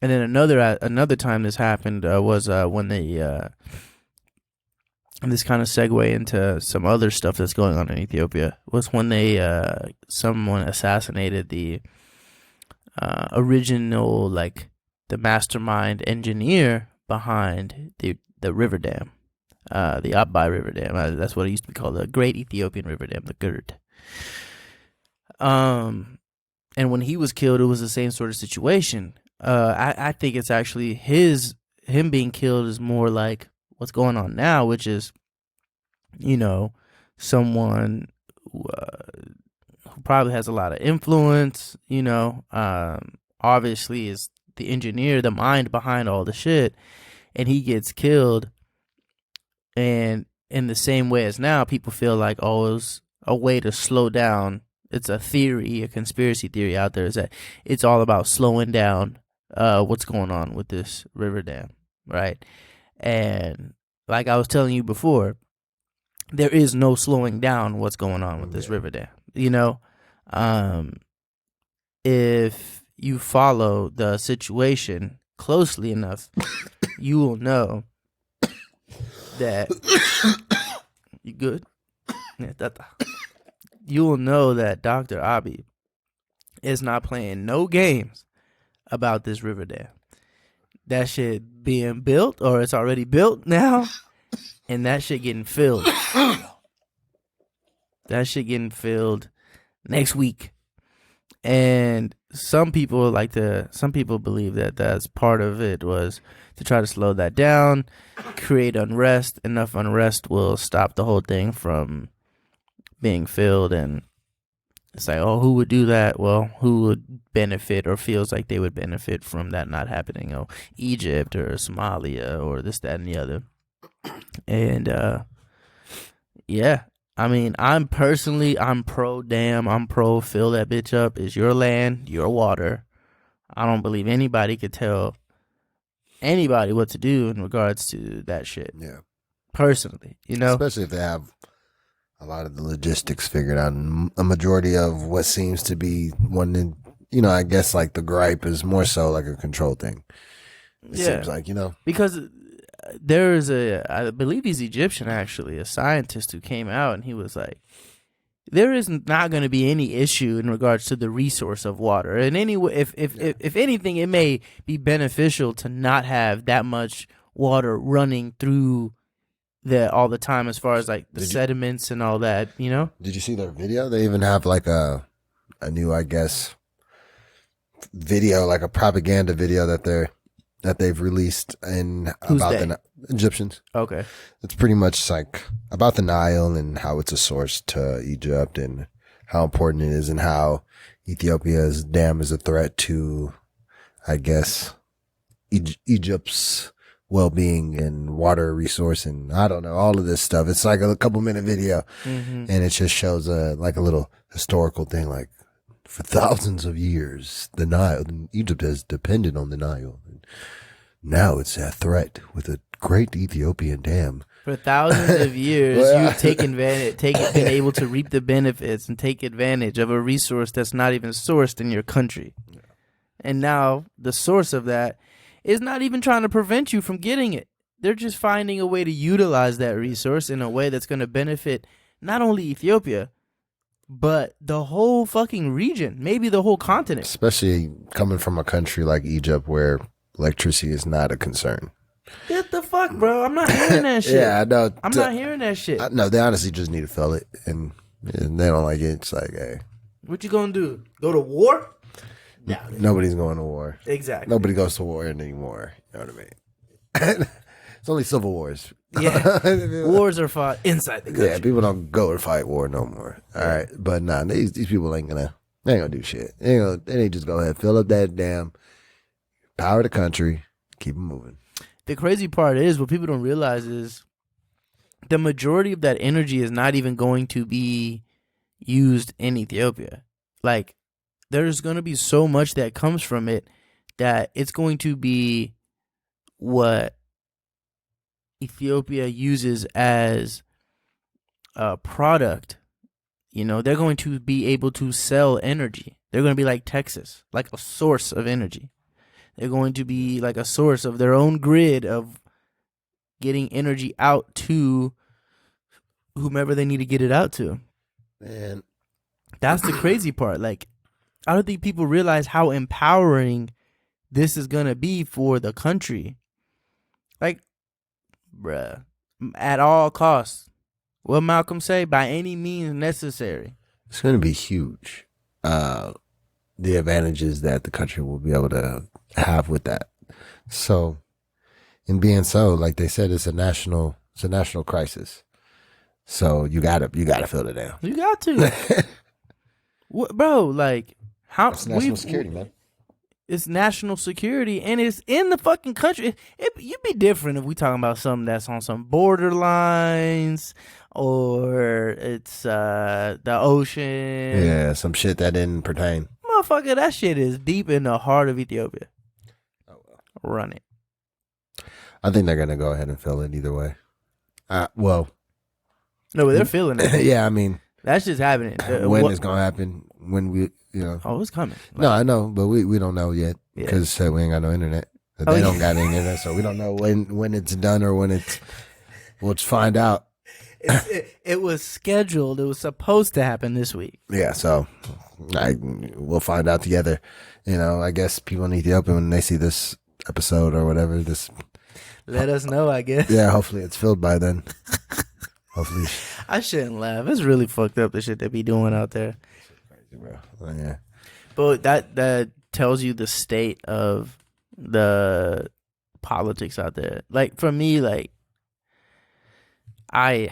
and then another time this happened was when they, and this kind of segue into some other stuff that's going on in Ethiopia, was when someone assassinated the original, like, the mastermind engineer behind the river dam, the Abai River Dam. That's what it used to be called, the Great Ethiopian River Dam, the GERD. And when he was killed, it was the same sort of situation. I think it's actually him being killed is more like what's going on now, which is, someone who probably has a lot of influence, obviously is the engineer, the mind behind all the shit, and he gets killed. And in the same way as now, people feel like, oh, it was a way to slow down. It's a theory, a conspiracy theory out there, is that it's all about slowing down what's going on with this river dam, right? And like I was telling you before, there is no slowing down what's going on with this river dam. If you follow the situation closely enough, you will know that you good. You will know that Dr. Abiy is not playing no games about this river dam. That shit being built, or it's already built now, and that shit getting filled. That shit getting filled next week. And some people believe that that's part of it was to try to slow that down, create unrest. Enough unrest will stop the whole thing from being filled. And it's like, oh, who would do that? Well, who would benefit or feels like they would benefit from that not happening? Oh, Egypt or Somalia or this, that, and the other. And yeah. I mean, I'm pro dam. I'm pro fill that bitch up. It's your land, your water. I don't believe anybody could tell anybody what to do in regards to that shit. Yeah. Personally, Especially if they have a lot of the logistics figured out. And a majority of what seems to be one, I guess like the gripe is more so like a control thing. It seems like, Because I believe he's Egyptian actually, a scientist who came out and he was like, there is not going to be any issue in regards to the resource of water. And anyway, if anything, it may be beneficial to not have that much water running through all the time, as far as like the sediments and all that, Did you see their video? They even have like a new, I guess, video, like a propaganda video that they've released about the Egyptians. Okay. It's pretty much like about the Nile and how it's a source to Egypt and how important it is and how Ethiopia's dam is a threat to, I guess, Egypt's well-being and water resource and I don't know, all of this stuff. It's like a couple-minute video and it just shows like a little historical thing, like for thousands of years, the Nile, Egypt has depended on the Nile. Now it's a threat with a great Ethiopian dam. For thousands of years, you've been able to reap the benefits and take advantage of a resource that's not even sourced in your country. And now the source of that is not even trying to prevent you from getting it. They're just finding a way to utilize that resource in a way that's going to benefit not only Ethiopia, but the whole fucking region, maybe the whole continent. Especially coming from a country like Egypt where electricity is not a concern. What the fuck, bro? I'm not hearing that shit. Yeah, I know. I'm not hearing that shit. No, they honestly just need to feel it, and they don't like it. It's like, hey. What you gonna do? Go to war? No. Nobody's going to war. Exactly. Nobody goes to war anymore. You know what I mean? It's only civil wars. Yeah. Wars are fought inside the country. Yeah, people don't go and fight war no more. All right. But nah, these people ain't gonna do shit. They just go ahead, fill up that dam, power the country, keep it moving. The crazy part is, what people don't realize is the majority of that energy is not even going to be used in Ethiopia. Like, there's going to be so much that comes from it that it's going to be what Ethiopia uses as a product. They're going to be able to sell energy. They're going to be like Texas, like a source of energy. They're going to be like a source of their own grid of getting energy out to whomever they need to get it out to. Man, that's the crazy part. Like, I don't think people realize how empowering this is going to be for the country. Like, bruh, at all costs. What Malcolm say? By any means necessary. It's going to be huge. The advantages that the country will be able to have with that. So, in being so, like they said, it's a national crisis. So you gotta fill it down. You got to, bro. Like, how? It's national security, man. It's national security, and it's in the fucking country. You'd be different if we talking about something that's on some borderlines, or it's the ocean. Yeah, some shit that didn't pertain. Motherfucker, that shit is deep in the heart of Ethiopia. Oh well, run it. I think they're gonna go ahead and fill it either way. Well, no, but they're feeling it. Yeah, I mean, that's just happening. When it's gonna happen? When we, Oh, it's coming. No, I know, but we don't know yet because we ain't got no internet. They don't got any internet, so we don't know when it's done or when it's. We'll just find out. It was scheduled. It was supposed to happen this week. Yeah, so we'll find out together. I guess people in Ethiopia, when they see this episode or whatever, let us know, I guess. Yeah, hopefully it's filled by then. Hopefully. I shouldn't laugh. It's really fucked up, the shit they be doing out there. bro. Yeah. But that tells you the state of the politics out there. Like for me, like as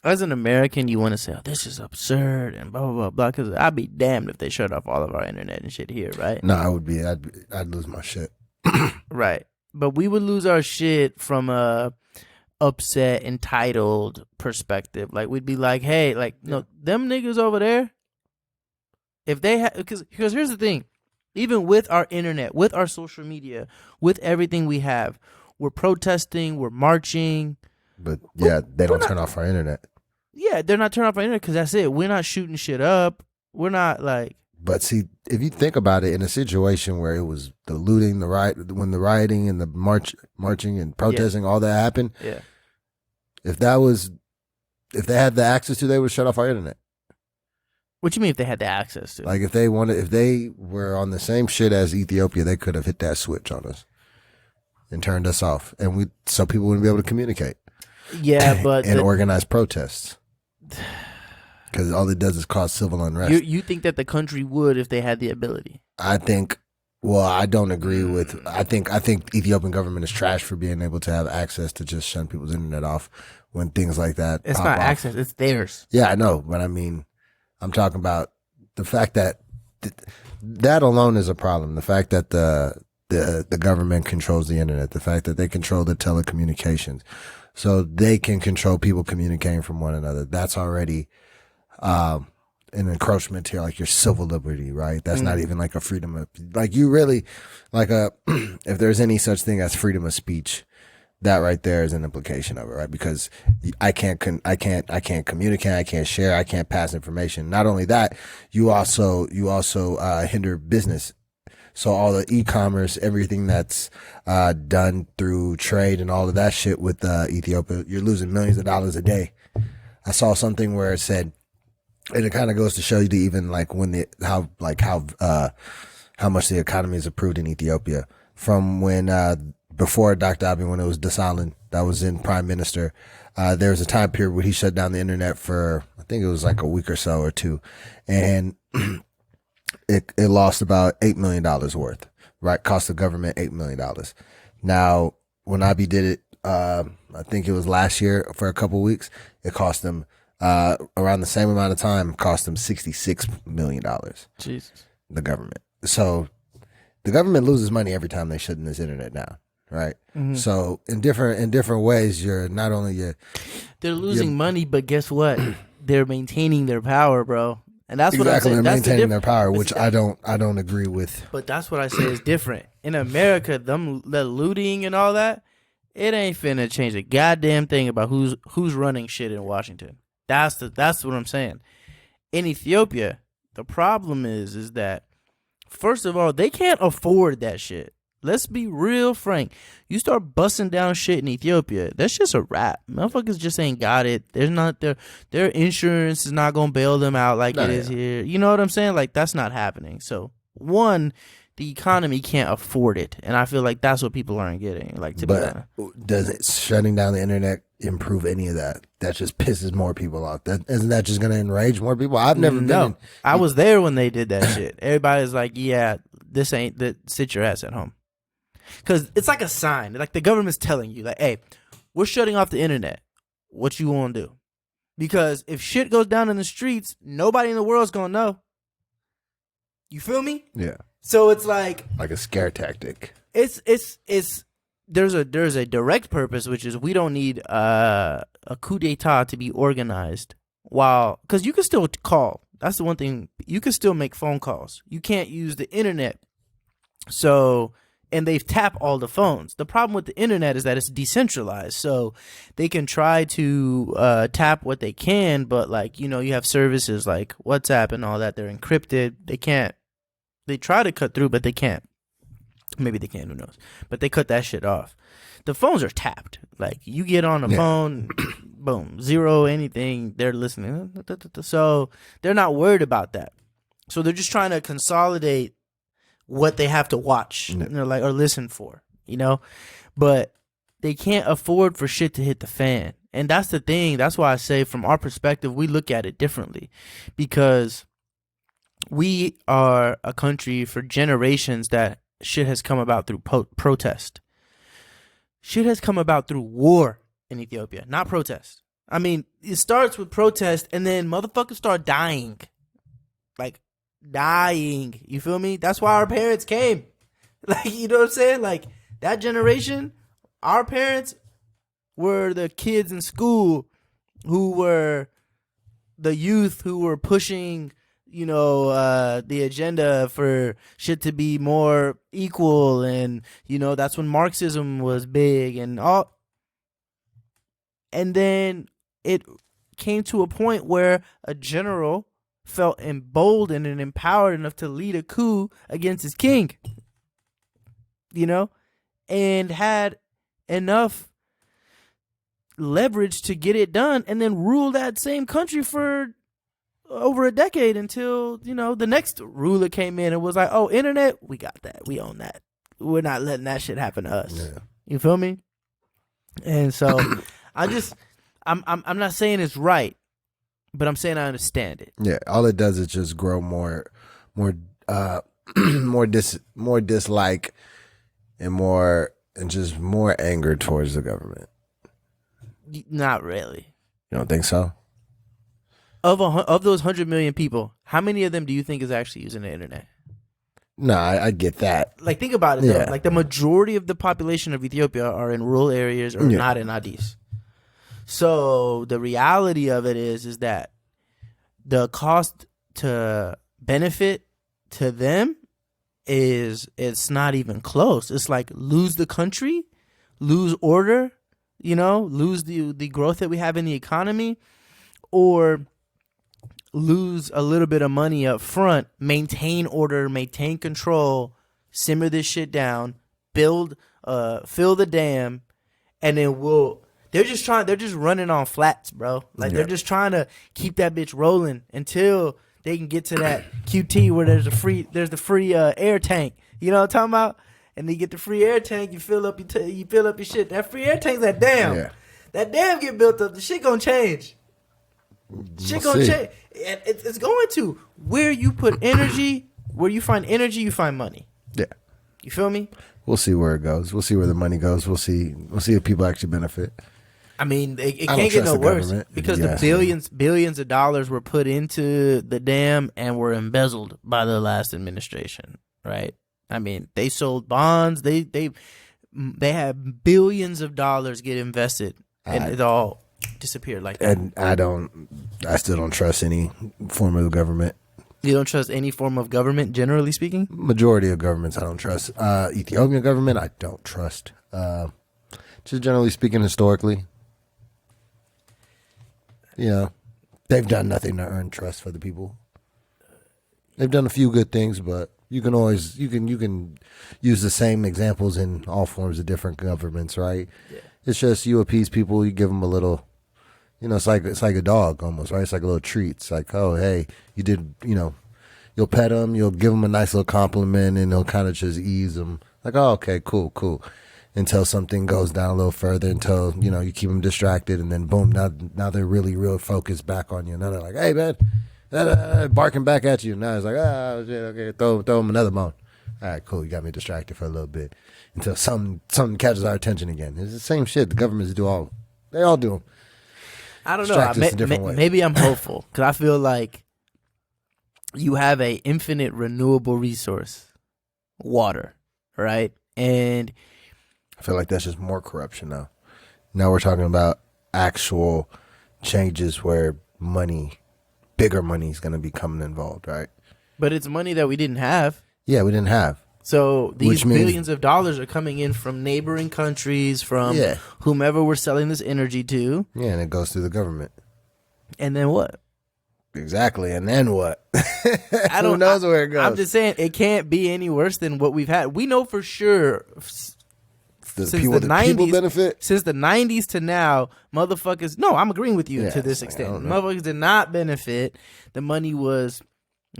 an American, you want to say, "Oh, this is absurd," and blah blah blah blah. Because I'd be damned if they shut off all of our internet and shit here, right? No, I would be. I'd lose my shit. Right, but we would lose our shit from a upset, entitled perspective. Like we'd be like, "Hey, like no, them niggas over there." If they have, because here's the thing, even with our internet, with our social media, with everything we have, we're protesting, we're marching. But yeah, they don't turn off our internet. Yeah, they're not turning off our internet because that's it. We're not shooting shit up. We're not like. But see, if you think about it, in a situation where it was the looting, when the rioting and the marching and protesting, all that happened. Yeah. If they had the access to, they would shut off our internet. What you mean if they had the access to? Like if they were on the same shit as Ethiopia, they could have hit that switch on us and turned us off, and so people wouldn't be able to communicate. Yeah, but and organize protests, because all it does is cause civil unrest. You think that the country would if they had the ability? I think. Well, I don't agree with. I think Ethiopian government is trash for being able to have access to just shut people's internet off when things like that. It's not access; it's theirs. Yeah, I know, but I mean, I'm talking about the fact that that alone is a problem. The fact that the government controls the internet, the fact that they control the telecommunications, so they can control people communicating from one another. That's already an encroachment to like your civil liberty, right? That's not even like a freedom of, like you really like if there's any such thing as freedom of speech, that right there is an implication of it, right? Because I can't communicate, I can't share, I can't pass information. Not only that, you also hinder business. So all the e-commerce, everything that's done through trade and all of that shit with Ethiopia, you're losing millions of dollars a day. I saw something where it said, and it kind of goes to show you to even like how much the economy is improved in Ethiopia from when before Dr. Abiy, when it was Desalegn that was in prime minister. There was a time period where he shut down the internet for, I think it was like a week or so or two, and it lost about $8 million worth, right? Cost the government $8 million. Now, when Abiy did it, I think it was last year for a couple of weeks, it cost them around the same amount of time, cost them $66 million. Jesus. The government. So the government loses money every time they shut in this internet down, right? Mm-hmm. So in different ways, they're losing money, but guess what? They're maintaining their power, bro. And that's what I'm saying. They're maintaining their power, which it's, I don't agree with. But that's what I say is different. In America, the looting and all that, it ain't finna change a goddamn thing about who's running shit in Washington. That's what I'm saying. In Ethiopia, the problem is that first of all, they can't afford that shit. Let's be real frank. You start busting down shit in Ethiopia, that's just a wrap. Motherfuckers just ain't got it. There's not their insurance is not gonna bail them out like it is here. You know what I'm saying? Like that's not happening. So one, the economy can't afford it, and I feel like that's what people aren't getting. Like, does it shutting down the internet improve any of that? That just pisses more people off. Isn't that just gonna enrage more people? I've never been. I was there when they did that shit. Everybody's like, "Yeah, this ain't that. Sit your ass at home." Because it's like a sign. Like the government's telling you, like, hey, we're shutting off the internet. What you want to do? Because if shit goes down in the streets, nobody in the world's going to know. You feel me? Yeah. So it's like a scare tactic. There's a direct purpose, which is we don't need a coup d'etat to be organized. Because you can still call. That's the one thing. You can still make phone calls. You can't use the internet. And they've tapped all the phones. The problem with the internet is that it's decentralized. So they can try to tap what they can, but like, you have services like WhatsApp and all that. They're encrypted. They can't. They try to cut through, but they can't. Maybe they can, who knows? But they cut that shit off. The phones are tapped. Like you get on the phone, boom, zero anything. They're listening. So they're not worried about that. So they're just trying to consolidate what they have to watch and they're like or listen for, but they can't afford for shit to hit the fan. And that's the thing. That's why I say from our perspective, we look at it differently because we are a country for generations that shit has come about through protest. Shit has come about through war in Ethiopia, not protest. I mean, it starts with protest and then motherfuckers start dying. Like, dying. You feel me? That's why our parents came. Like, you know what I'm saying? Like, that generation, our parents were the kids in school who were the youth who were pushing, you know, the agenda for shit to be more equal. And, you know, that's when Marxism was big and all. And then it came to a point where a general felt emboldened and empowered enough to lead a coup against his king, you know, and had enough leverage to get it done and then rule that same country for over a decade until, you know, the next ruler came in and was like, oh, internet, we got that. We own that. We're not letting that shit happen to us. Yeah. You feel me? And so I'm not saying it's right, but I'm saying I understand it. Yeah, all it does is just grow more dislike and just more anger towards the government. Not really. You don't think so? Of those 100 million people, how many of them do you think is actually using the internet? No, I get that. Like, think about it, though. Like, the majority of the population of Ethiopia are in rural areas or not in Addis. So the reality of it is that the cost to benefit to them it's not even close. It's like lose the country, lose order, you know, lose the growth that we have in the economy, or lose a little bit of money up front, maintain order, maintain control, simmer this shit down, fill the dam, and then they're just running on flats, bro. Like, they're just trying to keep that bitch rolling until they can get to that QT where there's the free air tank. You know what I'm talking about? And you get the free air tank, you fill up your shit. That free air tank's that dam. Yeah. That dam get built up, the shit gonna change. Shit gonna change. It's going to. Where you put energy, where you find energy, you find money. Yeah. You feel me? We'll see where it goes. We'll see where the money goes. We'll see if people actually benefit. I mean, it can't get no worse because the billions of dollars were put into the dam and were embezzled by the last administration, right? I mean, they sold bonds. They had billions of dollars get invested, and it all disappeared like that. And I still don't trust any form of government. You don't trust any form of government, generally speaking? Majority of governments I don't trust. Ethiopian government I don't trust. Just generally speaking, historically. You know, they've done nothing to earn trust for the people. They've done a few good things, but you can use the same examples in all forms of different governments, right? Yeah. It's just you appease people, you give them a little, you know, it's like a dog almost, right? It's like a little treat. It's like, oh, hey, you did, you know, you'll pet them, you'll give them a nice little compliment, and they'll kind of just ease them. Like, oh, okay, cool. Until something goes down a little further, until, you know, you keep them distracted, and then boom, now they're really real focused back on you. Now they're like, hey, man, barking back at you. Now it's like, shit, okay, throw them another bone. All right, cool, you got me distracted for a little bit until something catches our attention again. It's the same shit the governments do they all do them. I don't know. Maybe I'm hopeful because I feel like you have a infinite renewable resource, water, right? And I feel like that's just more corruption now. Now we're talking about actual changes where bigger money is going to be coming involved, right? But it's money that we didn't have. Yeah, we didn't have. So these billions of dollars are coming in from neighboring countries, from whomever we're selling this energy to. Yeah, and it goes through the government. And then what? Exactly. And then what? Who knows where it goes? I'm just saying it can't be any worse than what we've had. We know for sure since the 90s, people benefit? Since the 90s to now, motherfuckers. No, I'm agreeing with you to this extent. Motherfuckers did not benefit. The money was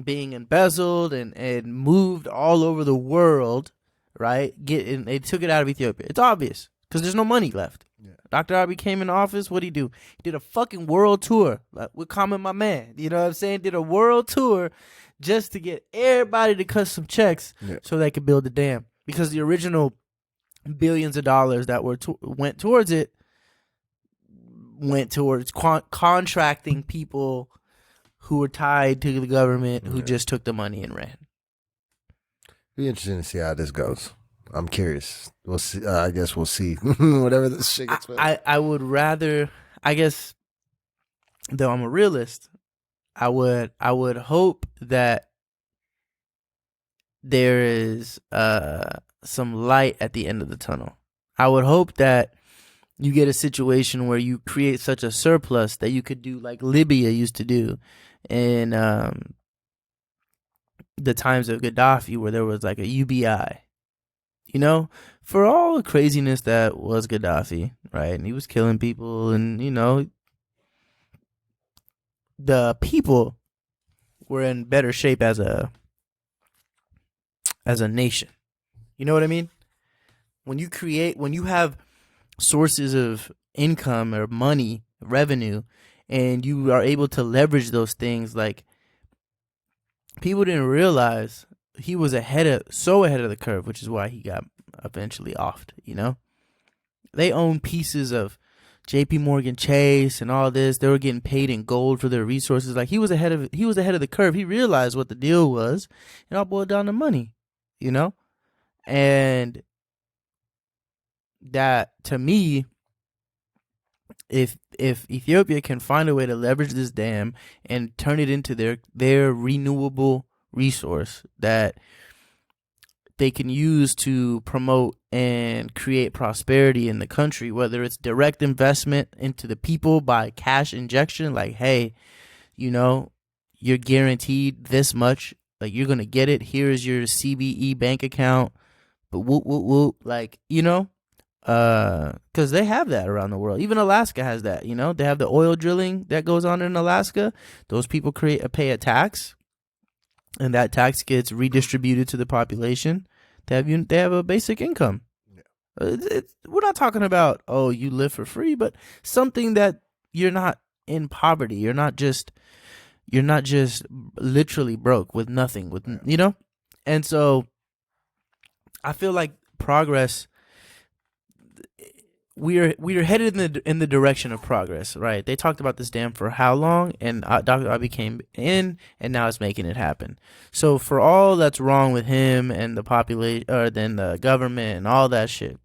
being embezzled and moved all over the world, right? They took it out of Ethiopia. It's obvious because there's no money left. Yeah. Dr. Abiy came in office. What did he do? He did a fucking world tour with Common, my man. You know what I'm saying? Did a world tour just to get everybody to cut some checks Yeah. so they could build the dam. Because the original billions of dollars that went towards it went towards contracting people who were tied to the government who just took the money and ran. Be interesting to see how this goes. I'm curious. We'll see. I guess we'll see. Whatever this shit gets. I would rather. I guess, though I'm a realist, I would hope that there is some light at the end of the tunnel. I would hope that you get a situation where you create such a surplus that you could do like Libya used to do in the times of Gaddafi, where there was like a UBI, you know, for all the craziness that was Gaddafi, right? And he was killing people, and, you know, the people were in better shape as a nation. You know what I mean? When you have sources of income or money, revenue, and you are able to leverage those things, like, people didn't realize he was ahead of the curve, which is why he got eventually offed, you know? They own pieces of JP Morgan Chase and all this. They were getting paid in gold for their resources. Like, he was ahead of the curve. He realized what the deal was. It all boiled down to money, you know? And that, to me, if Ethiopia can find a way to leverage this dam and turn it into their renewable resource that they can use to promote and create prosperity in the country, whether it's direct investment into the people by cash injection, like, hey, you know, you're guaranteed this much, like, you're gonna get it, here's your CBE bank account, but whoop whoop whoop, like, you know, because they have that around the world. Even Alaska has that, you know. They have the oil drilling that goes on in Alaska. Those people pay a tax, and that tax gets redistributed to the population. They have a basic income. Yeah. We're not talking about, oh, you live for free, but something that you're not in poverty. You're not just literally broke with nothing, with, you know. And so I feel like progress. We're headed in the direction of progress, right? They talked about this dam for how long, and Dr. Abiy came in, and now it's making it happen. So for all that's wrong with him and the population, or then the government and all that shit,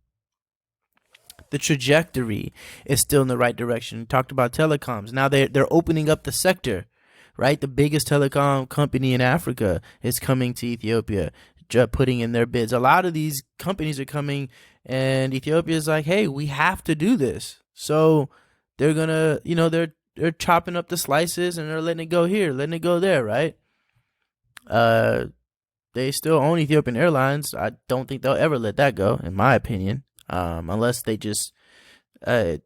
the trajectory is still in the right direction. We talked about telecoms. Now they're opening up the sector, right? The biggest telecom company in Africa is coming to Ethiopia, putting in their bids. A lot of these companies are coming, and Ethiopia is like, hey, we have to do this. So they're gonna, you know, they're chopping up the slices, and they're letting it go here, letting it go there, right? They still own Ethiopian Airlines. I don't think they'll ever let that go, in my opinion, unless they just it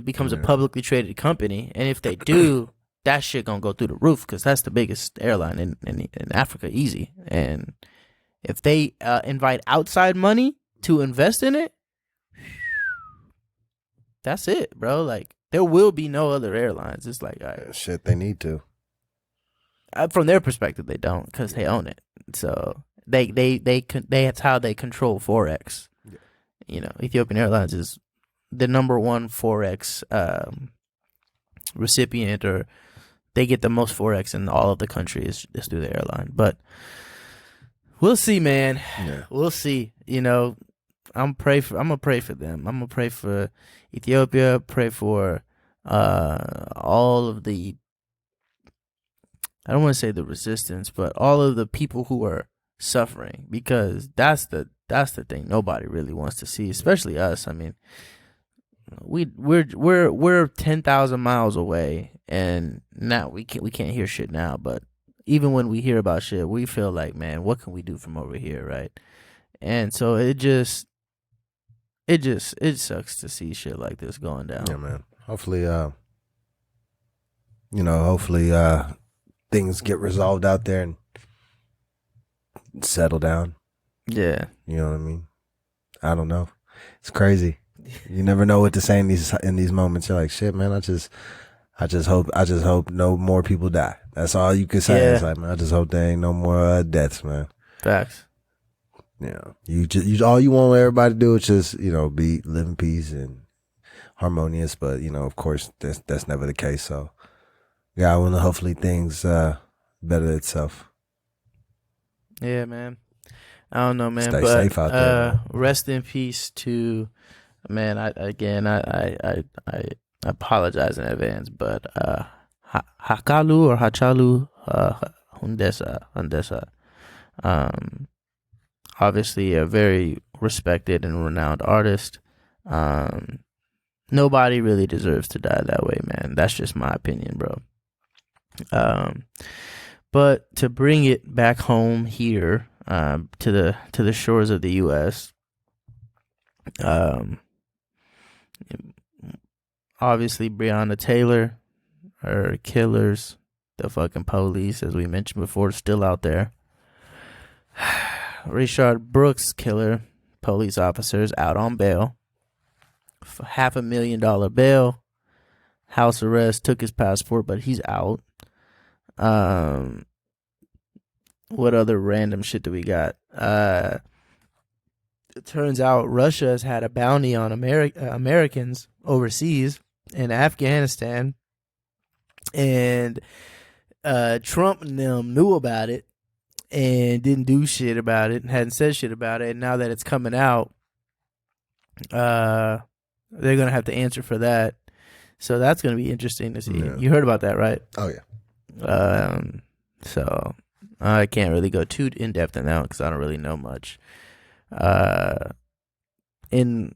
becomes a publicly traded company. And if they do, that shit gonna go through the roof, because that's the biggest airline in Africa, easy. And if they invite outside money to invest in it, that's it, bro. Like, there will be no other airlines. It's like, all right. Shit, they need to. From their perspective, they don't, because they own it. So that's how they control Forex. Yeah. You know, Ethiopian Airlines is the number one Forex recipient, or they get the most Forex in all of the country is through the airline. But we'll see, man. Yeah. We'll see. You know, I'm gonna pray for them. I'm gonna pray for Ethiopia. Pray for all of the, I don't want to say the resistance, but all of the people who are suffering, because that's the thing nobody really wants to see, especially us. I mean, we're 10,000 miles away, and now we can't hear shit now. But even when we hear about shit, we feel like, man, what can we do from over here, right? And so it sucks to see shit like this going down. Yeah, man. Hopefully, things get resolved out there and settle down. Yeah. You know what I mean? I don't know. It's crazy. You never know what to say in these moments. You're like, shit, man, I just hope no more people die. That's all you can say. Yeah. It's like, man, I just hope there ain't no more deaths, man. Facts. You all you want everybody to do is just, live in peace and harmonious. But, of course, that's never the case. So, yeah, I want to hopefully things better itself. Yeah, man. I don't know, man. Stay but safe out there, man. Rest in peace to, man. I apologize in advance, but Haacaaluu Hundessaa. Obviously a very respected and renowned artist. Nobody really deserves to die that way, man. That's just my opinion, bro. But to bring it back home here, to the shores of the U.S., obviously Breonna Taylor, her killers, the fucking police, as we mentioned before, still out there. Richard Brooks killer, police officers out on bail, for $500,000 bail, house arrest, took his passport, but he's out. What other random shit do we got? It turns out Russia has had a bounty on Americans overseas in Afghanistan, and Trump and them knew about it and didn't do shit about it and hadn't said shit about it. And now that it's coming out, they're gonna have to answer for that. So that's gonna be interesting to see. Yeah. You heard about that, right? Oh yeah. So I can't really go too in depth in that because I don't really know much. In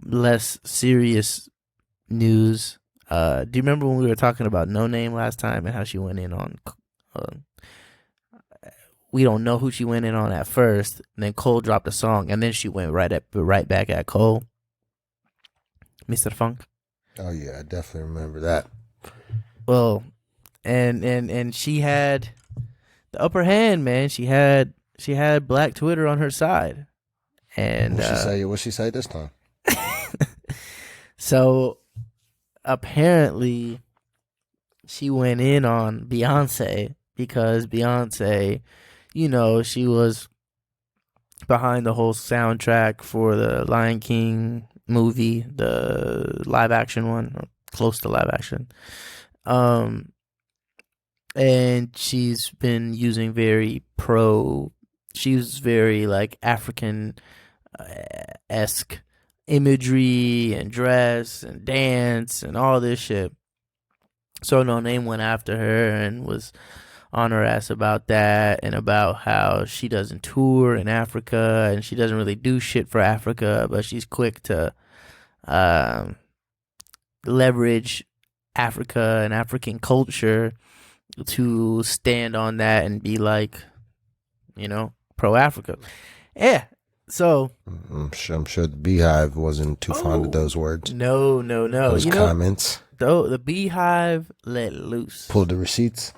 less serious news, do you remember when we were talking about No Name last time and how she went in on? We don't know who she went in on at first. And then Cole dropped a song, and then she went right back at Cole. Mr. Funk. Oh yeah, I definitely remember that. Well, and she had the upper hand, man. She had Black Twitter on her side. And what'd she say this time? So apparently she went in on Beyonce because Beyonce, she was behind the whole soundtrack for the Lion King movie, the live action one, or close to live action. And she's been using she's very like African esque imagery and dress and dance and all this shit. So No Name went after her and was on her ass about that and about how she doesn't tour in Africa and she doesn't really do shit for Africa, but she's quick to leverage Africa and African culture to stand on that and be like, pro-Africa. Yeah. So I'm sure the Beehive wasn't too fond of those words. No. Those comments. Though the Beehive let loose. Pulled the receipts.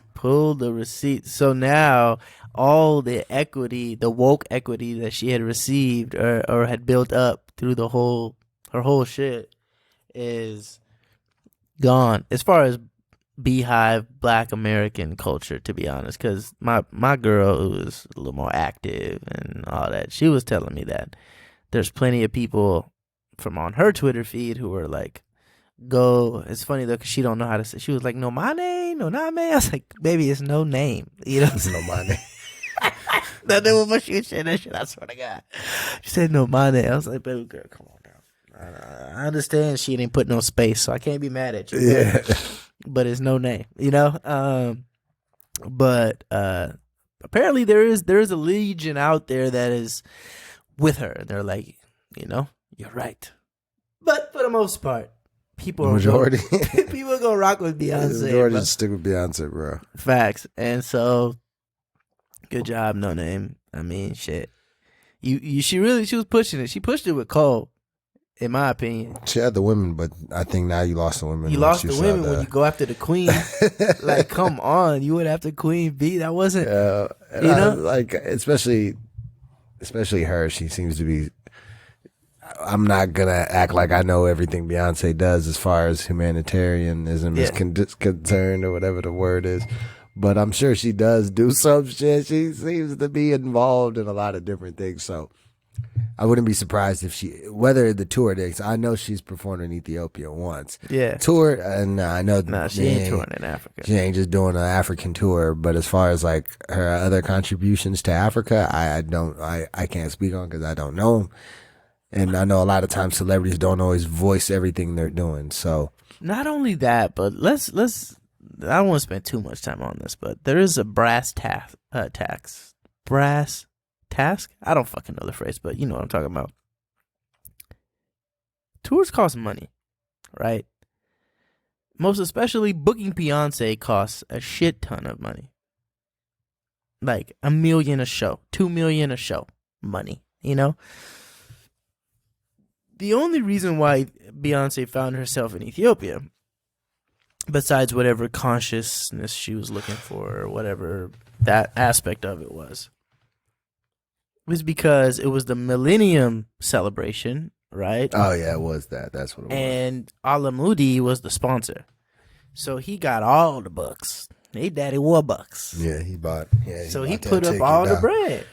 So now all the equity, the woke equity that she had received or had built up through her whole shit is gone. As far as Beehive Black American culture, to be honest, because my girl, who was a little more active and all that, she was telling me that there's plenty of people from on her Twitter feed who were like, it's funny though, because she don't know how to say. She was like, no mane, no name. I was like, baby, it's no name. It's no mane. That was what she said. That shit, I swear to God. She said no mane. I was like, baby girl, come on now. I understand she didn't put no space, so I can't be mad at you. Yeah. But it's no name, but apparently there is a legion out there that is with her. They're like, you're right. But for the most part, people are gonna rock with Beyonce. The majority just stick with Beyonce, bro. Facts. And so, good job, No Name. I mean, shit. She was pushing it. She pushed it with Cole. In my opinion, she had the women, but I think now you lost the women. You lost the women when you go after the queen. Like, come on, you went after Queen B. That wasn't, like especially her. She seems to be. I'm not gonna act like I know everything Beyonce does as far as humanitarianism is concerned, or whatever the word is. But I'm sure she does do some shit. She seems to be involved in a lot of different things. So I wouldn't be surprised if whether the tour dates, I know she's performed in Ethiopia once. Yeah. Tour, and I know. Nah, she ain't touring in Africa. She ain't just doing an African tour. But as far as like her other contributions to Africa, I can't speak on because I don't know them. And I know a lot of times celebrities don't always voice everything they're doing. So not only that, but let's I don't want to spend too much time on this, but there is a brass tax. Brass task? I don't fucking know the phrase, but you know what I'm talking about. Tours cost money, right? Most especially booking Beyonce costs a shit ton of money. Like $1 million a show, $2 million a show money, you know? The only reason why Beyonce found herself in Ethiopia, besides whatever consciousness she was looking for or whatever that aspect of it was because it was the Millennium Celebration, right? Oh, yeah, it was that. That's what it was. And Alamoudi was the sponsor. So he got all the bucks. Hey, daddy wore bucks. Yeah, he bought. Yeah, so he put up all the bread.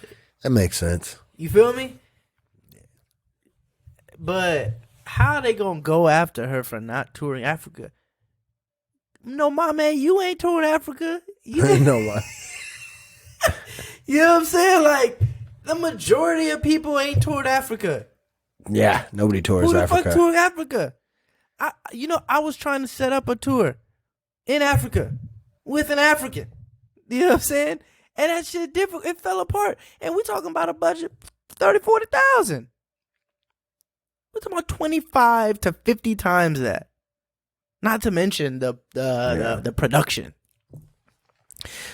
That makes sense. You feel me? But how are they going to go after her for not touring Africa? No, my man, you ain't touring Africa. You ain't know why. You know what I'm saying? Like, the majority of people ain't toured Africa. Yeah, nobody tours Africa. Who the fuck toured Africa? I was trying to set up a tour in Africa with an African. You know what I'm saying? And that shit different. It fell apart. And we talking about a budget $30,000, $40,000. We're talking about 25 to 50 times that. Not to mention the production.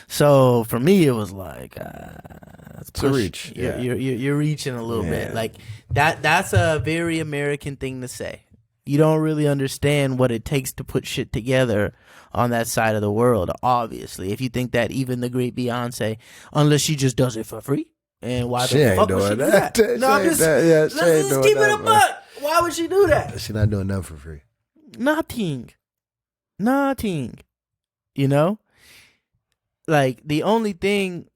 So for me, it was like it's a reach. You're reaching a little bit. Like that's a very American thing to say. You don't really understand what it takes to put shit together on that side of the world. Obviously, if you think that even the great Beyonce, unless she just does it for free, and why the fuck would she do that? No, I'm just let's keep it a buck. Why would she do that? She's not doing nothing for free. Nothing. You know? Like, the only thing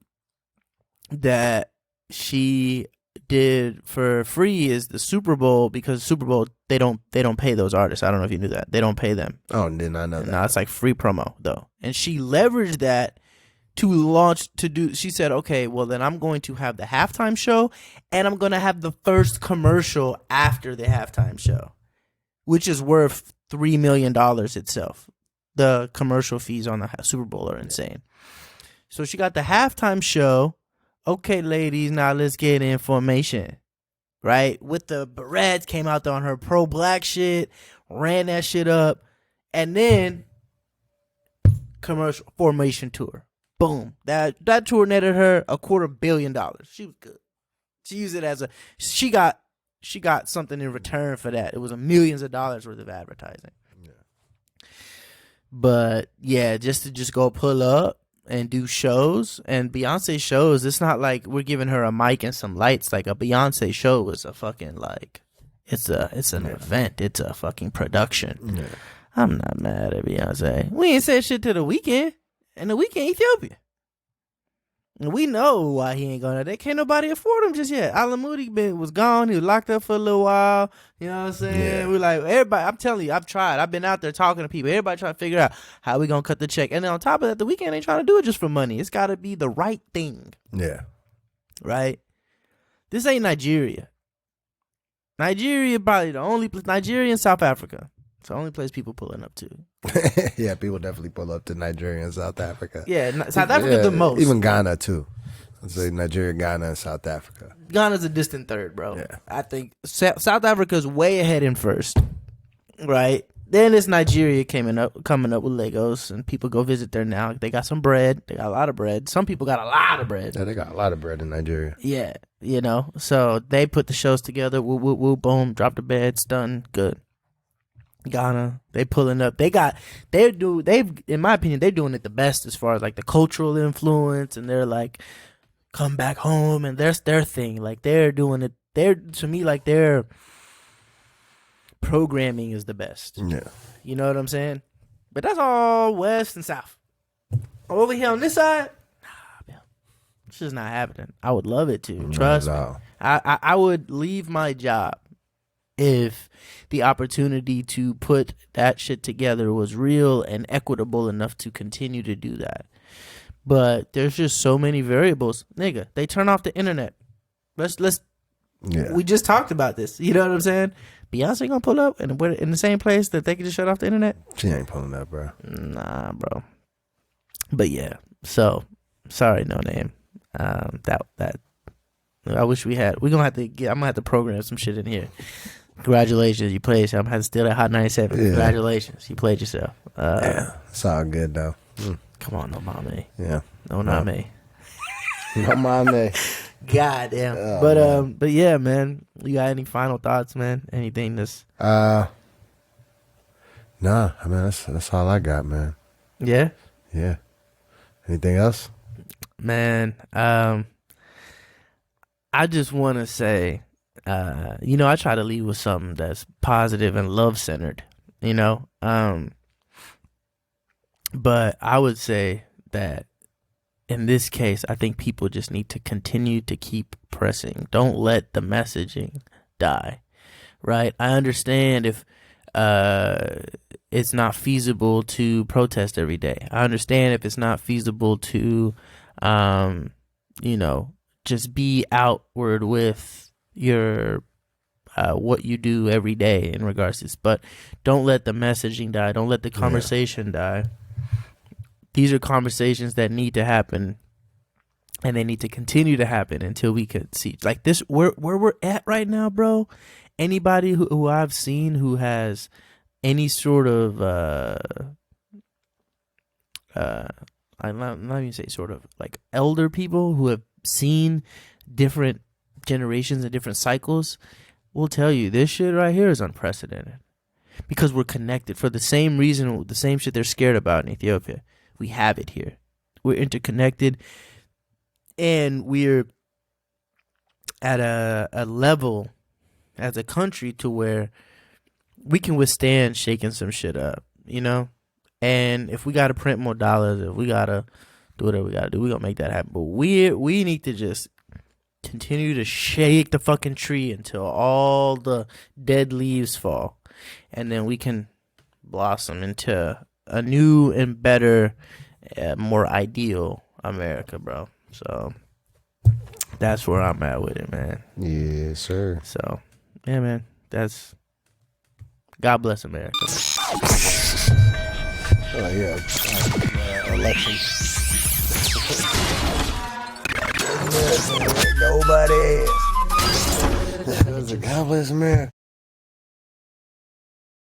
that she did for free is the Super Bowl, because Super Bowl, they don't pay those artists. I don't know if you knew that. They don't pay them. Oh, did not know that. No, it's like free promo, though. And she leveraged that she said, okay, well, then I'm going to have the halftime show, and I'm going to have the first commercial after the halftime show, which is worth $3 million itself. The commercial fees on the Super Bowl are insane. So she got the halftime show. Okay, ladies, now let's get information. Right? With the Barrettes, came out there on her pro-black shit, ran that shit up, and then commercial formation tour. Boom. That tour netted her $250 million. She was good. She used it as she got something in return for that. It was millions of dollars worth of advertising. Yeah. But yeah, just to go pull up and do shows, and Beyonce shows, it's not like we're giving her a mic and some lights. Like, a Beyonce show is a fucking, like, it's an event. It's a fucking production. Yeah. I'm not mad at Beyonce. We ain't said shit to The Weeknd, and The Weeknd Ethiopia. And we know why he ain't going there. Can't nobody afford him just yet. Alamoudi was gone. He was locked up for a little while. You know what I'm saying? Yeah. We're like, everybody, I'm telling you, I've tried. I've been out there talking to people. Everybody trying to figure out how we going to cut the check. And then on top of that, The Weeknd ain't trying to do it just for money. It's got to be the right thing. Yeah. Right? This ain't Nigeria. Nigeria probably the only place. Nigeria and South Africa. It's the only place people pulling up to. Yeah, people definitely pull up to Nigeria and South Africa. Yeah, South Africa the most. Even Ghana too. I'd say Nigeria, Ghana, and South Africa. Ghana's a distant third, bro. Yeah. I think South Africa's way ahead in first, right? Then it's Nigeria coming up with Lagos, and people go visit there now. They got some bread. They got a lot of bread. Some people got a lot of bread. Yeah, they got a lot of bread in Nigeria. Yeah, you know. So they put the shows together. Woo, woo, woo, boom. Drop the beds. Done. Good. Ghana, they pulling up. In my opinion, they're doing it the best as far as like the cultural influence, and they're like, come back home, and there's their thing. Like, they're doing it. To me, like, they're programming is the best. Yeah. You know what I'm saying? But that's all West and South. Over here on this side, nah, man, it's just not happening. I would love it to. Trust me. I would leave my job if the opportunity to put that shit together was real and equitable enough to continue to do that. But there's just so many variables. Nigga, they turn off the internet. We just talked about this. You know what I'm saying? Beyonce gonna pull up and we're in the same place that they can just shut off the internet? She ain't pulling up, bro. Nah, bro. But yeah, so sorry, no name. That I wish we had. I'm gonna have to program some shit in here. Congratulations, you played yourself. I'm gonna have to steal that Hot 97. Yeah. Congratulations, you played yourself. Yeah, it's all good though. Come on, no mame. Yeah, no mame. No mame. God damn. Oh, but yeah, man. You got any final thoughts, man? Anything that's Nah, I mean that's all I got, man. Yeah? Yeah. Anything else? Man, I just wanna say, I try to lead with something that's positive and love centered, but I would say that in this case, I think people just need to continue to keep pressing. Don't let the messaging die, right? I understand if it's not feasible to protest every day. I understand if it's not feasible to, just be outward with your what you do every day in regards to this. But don't let the messaging die. Don't let the conversation die. These are conversations that need to happen, and they need to continue to happen until we could see like this. Where we're at right now, bro. Anybody who I've seen who has any sort of I'm not even say sort of like elder people who have seen different generations and different cycles will tell you this shit right here is unprecedented because we're connected for the same reason, the same shit they're scared about in Ethiopia. We have it here. We're interconnected, and we're at a level as a country to where we can withstand shaking some shit up, And if we got to print more dollars, if we got to do whatever we got to do, we're going to make that happen. But we need to just continue to shake the fucking tree until all the dead leaves fall. And then we can blossom into a new and better, more ideal America, bro. So that's where I'm at with it, man. Yes, sir. So, yeah, man. That's God bless America. Oh, yeah. Election. Nobody. God bless America.